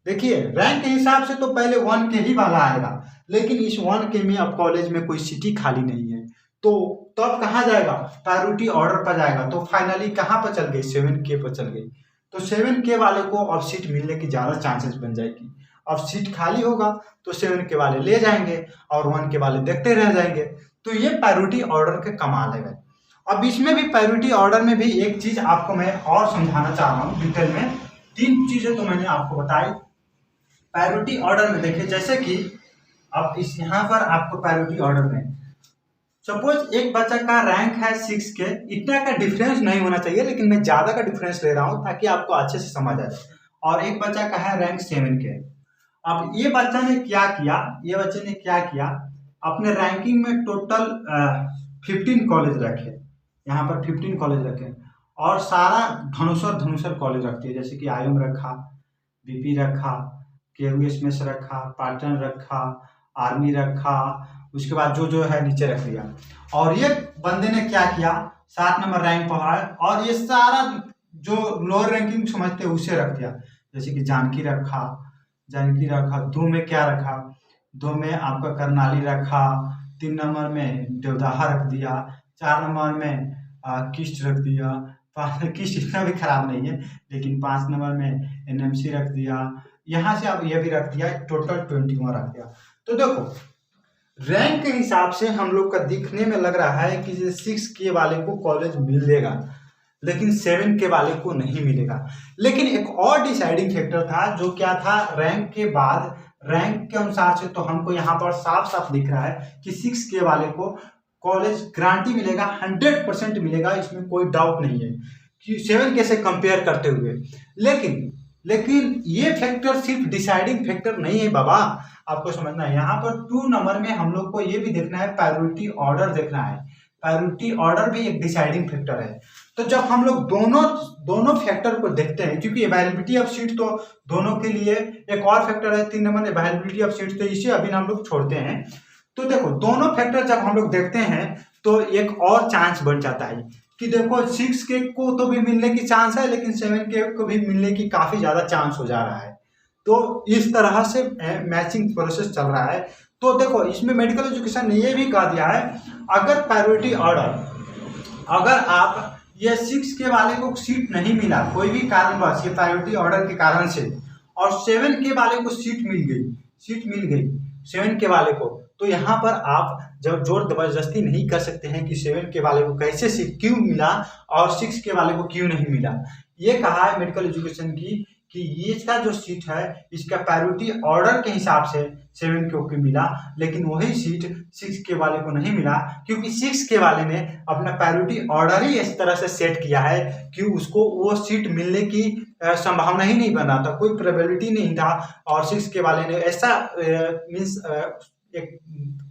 देखिए रैंक के हिसाब से तो पहले 1K ही वाला आएगा, लेकिन इस 1K में अब कॉलेज में कोई सीट ही खाली नहीं है, तो तब कहाँ जाएगा? प्रायोरिटी ऑर्डर पर जाएगा। तो फाइनली कहाँ पर चल गई? 7K पर चल गई। तो 7K वाले को अब सीट मिलने की ज्यादा चांसेस बन जाएगी। अब सीट खाली होगा तो 7K वाले ले जाएंगे और 1K वाले देखते रह जाएंगे। तो ये प्रायोरिटी ऑर्डर के कमाल है। अब इसमें भी प्रायोरिटी ऑर्डर में भी एक चीज आपको मैं और समझाना चाह रहा हूँ डिटेल में। 3 चीजें तो मैंने आपको बताई प्रायोरिटी ऑर्डर में। देखिए जैसे कि अब इस यहाँ पर आपको प्रायोरिटी ऑर्डर में सपोज एक बच्चा का रैंक है 6K, इतना का डिफरेंस नहीं होना चाहिए, लेकिन मैं ज्यादा का डिफरेंस ले रहा हूँ ताकि आपको अच्छे से समझ आ जाए। और एक बच्चा का है रैंक 7K। अब ये बच्चे ने क्या किया, अपने रैंकिंग में टोटल 15 कॉलेज रखे, यहाँ पर 15 कॉलेज रखे और सारा धनुषर कॉलेज रखती है, जैसे कि IIM रखा, BP रखा, KUS में से रखा, पाटन रखा, आर्मी रखा, उसके बाद जो है नीचे रख दिया। और ये बंदे ने क्या किया, 7 नंबर रैंक पर है और ये सारा जो लोअर रैंकिंग समझते हैं उसे रख दिया। जैसे कि जानकी रखा, 2 में क्या रखा, 2 में आपका करनाली रखा, 3 नंबर में देवदाहा रख दिया, 4 नंबर में किस्ट रख दिया, किस्ट इतना भी खराब नहीं है, लेकिन 5 नंबर में NMC रख दिया, यहाँ से अब ये भी रख दिया, टोटल 21 रख दिया। तो देखो रैंक के हिसाब से हम लोग का दिखने में लग रहा है कि 6K वाले को कॉलेज मिलेगा, लेकिन 7K वाले को नहीं मिलेगा। लेकिन एक और डिसाइडिंग फैक्टर था, जो क्या था, रैंक के बाद रैंक के अनुसार से तो हमको यहाँ पर साफ साफ दिख रहा है कि 6K वाले को कॉलेज गारंटी मिलेगा, 100% मिलेगा, इसमें कोई डाउट नहीं है कि 7K से कंपेयर करते हुए। लेकिन ये फैक्टर सिर्फ डिसाइडिंग फैक्टर नहीं है बाबा, आपको समझना है। यहाँ पर 2 नंबर में हम लोग को ये भी देखना है, प्रायोरिटी ऑर्डर देखना है। प्रायोरिटी ऑर्डर भी एक डिसाइडिंग फैक्टर है। तो जब हम लोग दोनों फैक्टर को देखते हैं, क्योंकि अवेलेबिलिटी ऑफ सीट तो दोनों के लिए एक और फैक्टर है, 3 नंबर अवेलेबिलिटी ऑफ सीट, तो इसे अभी हम लोग छोड़ते हैं। तो देखो दोनों फैक्टर जब हम लोग देखते हैं तो एक और चांस बन जाता है कि देखो 6K को तो भी मिलने की चांस है, लेकिन 7K को भी मिलने की काफी ज्यादा चांस हो जा रहा है। तो इस तरह से मैचिंग प्रोसेस चल रहा है। तो देखो इसमें मेडिकल एजुकेशन ने ये भी कह दिया है, अगर प्रायोरिटी ऑर्डर, अगर आप ये 6K वाले को सीट नहीं मिला कोई भी कारणवश, ये प्रायोरिटी ऑर्डर के कारण से, और 7K वाले को सीट मिल गई 7K वाले को, तो यहाँ पर आप जब जोर जबरदस्ती नहीं कर सकते हैं कि 7K वाले को कैसे सीट क्यों मिला और 6K वाले को क्यों नहीं मिला। ये कहा है मेडिकल एजुकेशन की कि ये इसका जो सीट है इसका प्रायोरिटी ऑर्डर के हिसाब से 7K को मिला, लेकिन वही सीट 6K वाले को नहीं मिला, क्योंकि 6K वाले ने अपना प्रायोरिटी ऑर्डर ही इस तरह से सेट किया है कि उसको वो सीट मिलने की संभावना ही नहीं बन रहा था, कोई प्रोबेबिलिटी नहीं था। और 6K वाले ने ऐसा मीन्स एक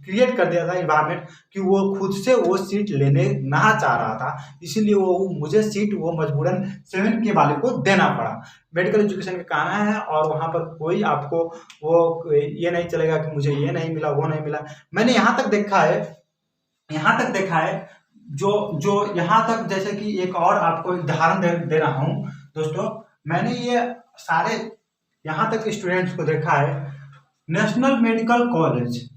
क्रिएट कर दिया था इन्वायरमेंट कि वो खुद से वो सीट लेने ना चाह रहा था, इसीलिए वो मुझे सीट वो मजबूरन 7K वाले को देना पड़ा। मेडिकल एजुकेशन का कहना है, और वहाँ पर कोई आपको वो ये नहीं चलेगा कि मुझे ये नहीं मिला वो नहीं मिला। मैंने यहाँ तक देखा है जो यहाँ तक, जैसे कि एक और आपको उदाहरण दे रहा हूँ दोस्तों, मैंने ये सारे यहाँ तक स्टूडेंट्स को देखा है। नेशनल मेडिकल कॉलेज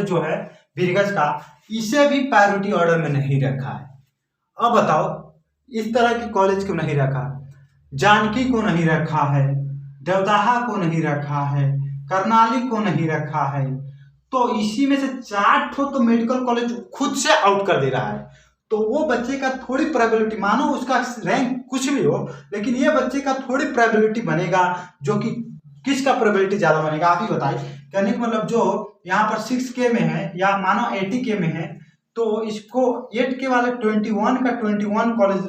जो है बीरगंज का, इसे भी प्रायोरिटी ऑर्डर में नहीं रखा है। अब बताओ इस तरह की कॉलेज क्यों नहीं रखा? जानकी को नहीं रखा है, देवदाहा को नहीं रखा है, करनाली को नहीं रखा है। तो इसी में से 4 ठो तो मेडिकल कॉलेज खुद से आउट कर दे रहा है। तो वो बच्चे का थोड़ी प्रोबेबिलिटी, मानो उसका रैंक कुछ भी हो, लेकिन ये बच्चे का थोड़ी प्रोबेबिलिटी बनेगा, जो कि किसका प्रोबेबिलिटी ज्यादा बनेगा आप ही बताइए। कहने का मतलब जो यहाँ पर 6K में है या मानो 80K में है, तो इसको 8K वाले 21 का 21 कॉलेज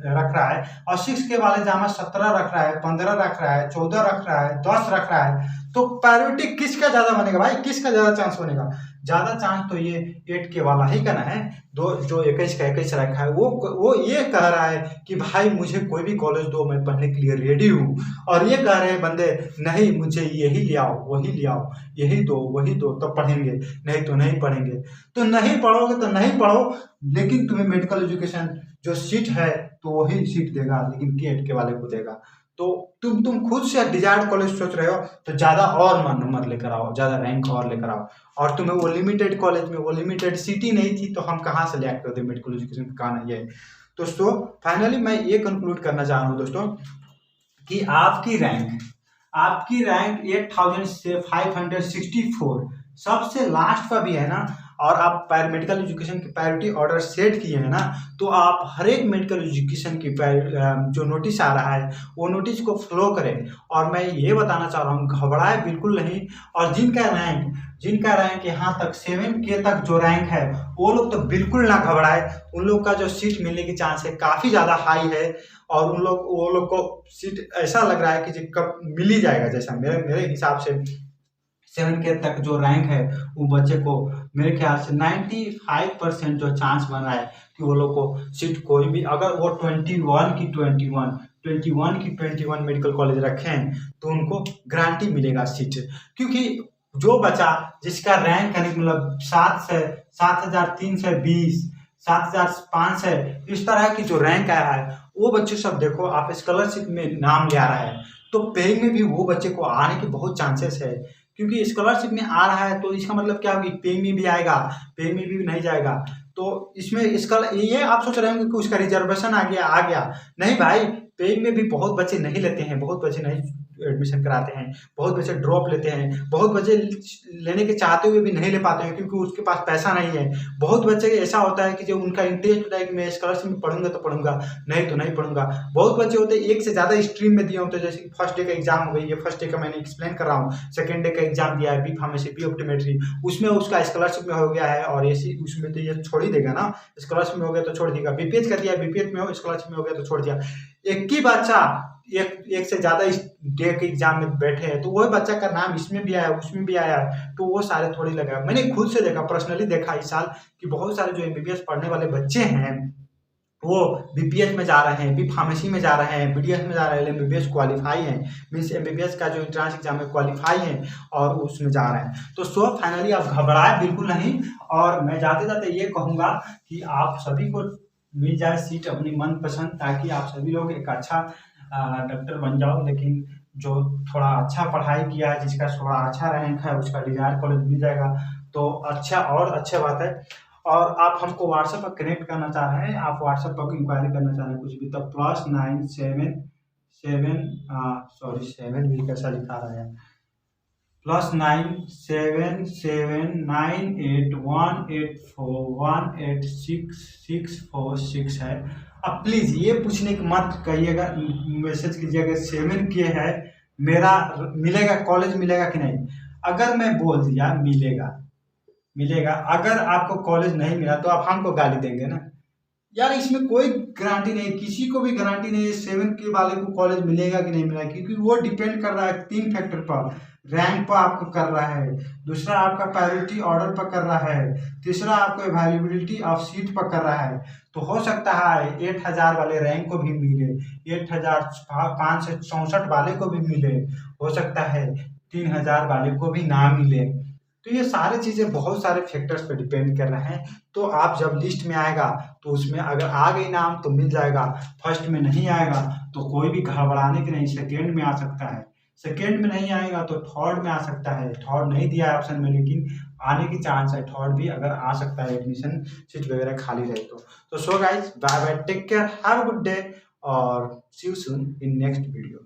रख रहा है, और 6K वाले जामा 17 रख रहा है, 15 रख रहा है, 14 रख रहा है, 10 रख रहा है। तो प्रायोरिटी किसका ज्यादा बनेगा भाई, किसका ज्यादा चांस बनेगा? ज्यादा चांस तो ये 8K वाला ही करना है। दो जो 21 का 21 रखा है वो ये कह रहा है कि भाई मुझे कोई भी कॉलेज दो, मैं पढ़ने के लिए रेडी हूँ। और ये कह रहे हैं बंदे नहीं मुझे यही ले आओ, वही ले आओ, यही दो वही दो, तब पढ़ेंगे, नहीं तो नहीं पढ़ेंगे। तो नहीं पढ़ोगे तो नहीं पढ़ो, लेकिन तुम्हें मेडिकल एजुकेशन जो सीट है तो वही सीट देगा, लेकिन के वाले को देगा। तो तुम खुद से डिजायर्ड कॉलेज सोच रहे हो, तो ज्यादा और नंबर लेकर आओ, ज्यादा रैंक और लेकर आओ। और तुम्हें वो लिमिटेड कॉलेज में वो लिमिटेड सीट ही नहीं थी, तो हम कहाँ से ले कर दे मेडिकल एजुकेशन का कहना ये है। दोस्तों फाइनली मैं ये कंक्लूड करना चाह रहा हूँ दोस्तों, कि आपकी रैंक 8564 सबसे लास्ट पर भी है ना, और आप मेडिकल एजुकेशन की प्रायोरिटी ऑर्डर सेट किए हैं ना, तो आप हर एक मेडिकल एजुकेशन की जो नोटिस आ रहा है वो नोटिस को फ्लो करें। और मैं ये बताना चाह रहा हूँ, घबराए बिल्कुल नहीं। और जिनका रैंक यहाँ तक 7K तक जो रैंक है, वो लोग तो बिल्कुल ना घबराए। उन लोग का जो सीट मिलने की चांस है काफ़ी ज़्यादा हाई है, और वो लोग को सीट ऐसा लग रहा है कि कब मिल ही जाएगा। जैसा मेरे हिसाब से 7K तक जो रैंक है, वो बच्चे को मेरे ख्याल से 95% जो चांस बन रहा है कि वो लोग को सीट कोई भी, अगर वो 21 की 21 मेडिकल कॉलेज रखें तो उनको गारंटी मिलेगा सीट। क्योंकि जो बच्चा जिसका रैंक है मतलब 7320, 7500, इस तरह की जो रैंक आया है, वो बच्चे सब देखो आप स्कॉलरशिप में नाम ले आ रहा है, तो पेइंग में भी वो बच्चे को आने के बहुत चांसेस है। क्योंकि स्कॉलरशिप में आ रहा है तो इसका मतलब क्या होगी, पेइंग में भी आएगा, पेइंग में भी नहीं जाएगा। तो इसमें इसका ये आप सोच रहे होंगे कि उसका रिजर्वेशन आ गया। नहीं भाई, पेइंग में भी बहुत बच्चे नहीं लेते हैं, बहुत बच्चे नहीं एडमिशन कराते हैं, बहुत बच्चे ड्रॉप लेते हैं, बहुत बच्चे लेने के चाहते हुए भी नहीं ले पाते हैं क्योंकि उसके पास पैसा नहीं है। बहुत बच्चे ऐसा होता है कि जो उनका इंटरेस्ट होता है कि मैं स्कॉलरशिप में पढ़ूंगा तो पढ़ूंगा, नहीं तो नहीं पढ़ूंगा। बहुत बच्चे होते हैं एक से ज़्यादा स्ट्रीम में दिए होते हैं, जैसे फर्स्ट डे का एग्जाम हो गई, ये फर्स्ट डे का मैंने एक्सप्लेन कर रहा हूँ। सेकेंड डे का एग्जाम दिया है बी फार्मेसी, बी ऑप्टोमेट्री, उसमें उसका स्कॉलरशिप में हो गया है, और ऐसी उसमें तो ये छोड़ ही देगा ना, स्कॉलरशिप में हो गया तो छोड़ देगा। बीपीएच कर दिया, बीपीएच में हो स्कॉलरशिप में हो गया तो छोड़ दिया। एक ही बच्चा एक से ज्यादा डे के एग्जाम में बैठे हैं, तो वही बच्चा का नाम इसमें भी आया उसमें भी आया, तो वो सारे थोड़ी लगा। मैंने खुद से देखा, पर्सनली देखा इस साल कि बहुत सारे जो एमबीबीएस पढ़ने वाले बच्चे हैं वो बीपीएच में जा रहे हैं, बी फार्मेसी में जा रहे हैं, बीडीएस में जा रहे हैं, एमबीबीएस क्वालिफाई हैं, मीन्स एमबीबीएस का जो एंट्रेंस एग्जाम है क्वालिफाई हैं और उसमें जा रहे हैं। तो सो फाइनली आप घबराए बिल्कुल नहीं। और मैं जाते जाते ये कहूँगा कि आप सभी को मिल जाए सीट अपनी मनपसंद, ताकि आप सभी लोग एक अच्छा डॉक्टर बन जाओ। लेकिन जो थोड़ा अच्छा पढ़ाई किया है, जिसका थोड़ा अच्छा रैंक है, उसका डिजायर कॉलेज मिल जाएगा तो अच्छा और अच्छा बात है। और आप हमको व्हाट्सएप पर कनेक्ट करना चाह रहे हैं, आप व्हाट्सएप पर इंक्वायरी करना चाह रहे हैं कुछ भी, तो +977 भी कैसा लिखा रहा है, +97798184646 है। अब प्लीज ये पूछने की मत कहिएगा, मैसेज कीजिएगा 7K है मेरा मिलेगा, कॉलेज मिलेगा कि नहीं। अगर मैं बोल दिया मिलेगा, अगर आपको कॉलेज नहीं मिला तो आप हमको गाली देंगे ना यार। इसमें कोई गारंटी नहीं, किसी को भी गारंटी नहीं है 7K वाले को कॉलेज मिलेगा कि नहीं मिलेगा, क्योंकि वो डिपेंड कर रहा है 3 फैक्टर पर। रैंक पर आपको कर रहा है, दूसरा आपका प्रायोरिटी ऑर्डर पर कर रहा है, तीसरा आपको अवेलेबिलिटी ऑफ सीट पर कर रहा है। तो हो सकता है 8000 वाले रैंक को भी मिले, 8564 वाले को भी मिले, हो सकता है 3000 वाले को भी ना मिले। तो ये सारी चीज़ें बहुत सारे फैक्टर्स पे डिपेंड कर रहे हैं। तो आप जब लिस्ट में आएगा तो उसमें अगर आ गई नाम तो मिल जाएगा, फर्स्ट में नहीं आएगा तो कोई भी घबराने की नहीं, सेकेंड में आ सकता है, सेकेंड में नहीं आएगा तो थर्ड में आ सकता है, थर्ड नहीं दिया है ऑप्शन में लेकिन आने की चांस है, थर्ड भी अगर आ सकता है, एडमिशन सीट वगैरह खाली रहे तो। So guys bye bye, take care, have a good day. और see you soon in next video.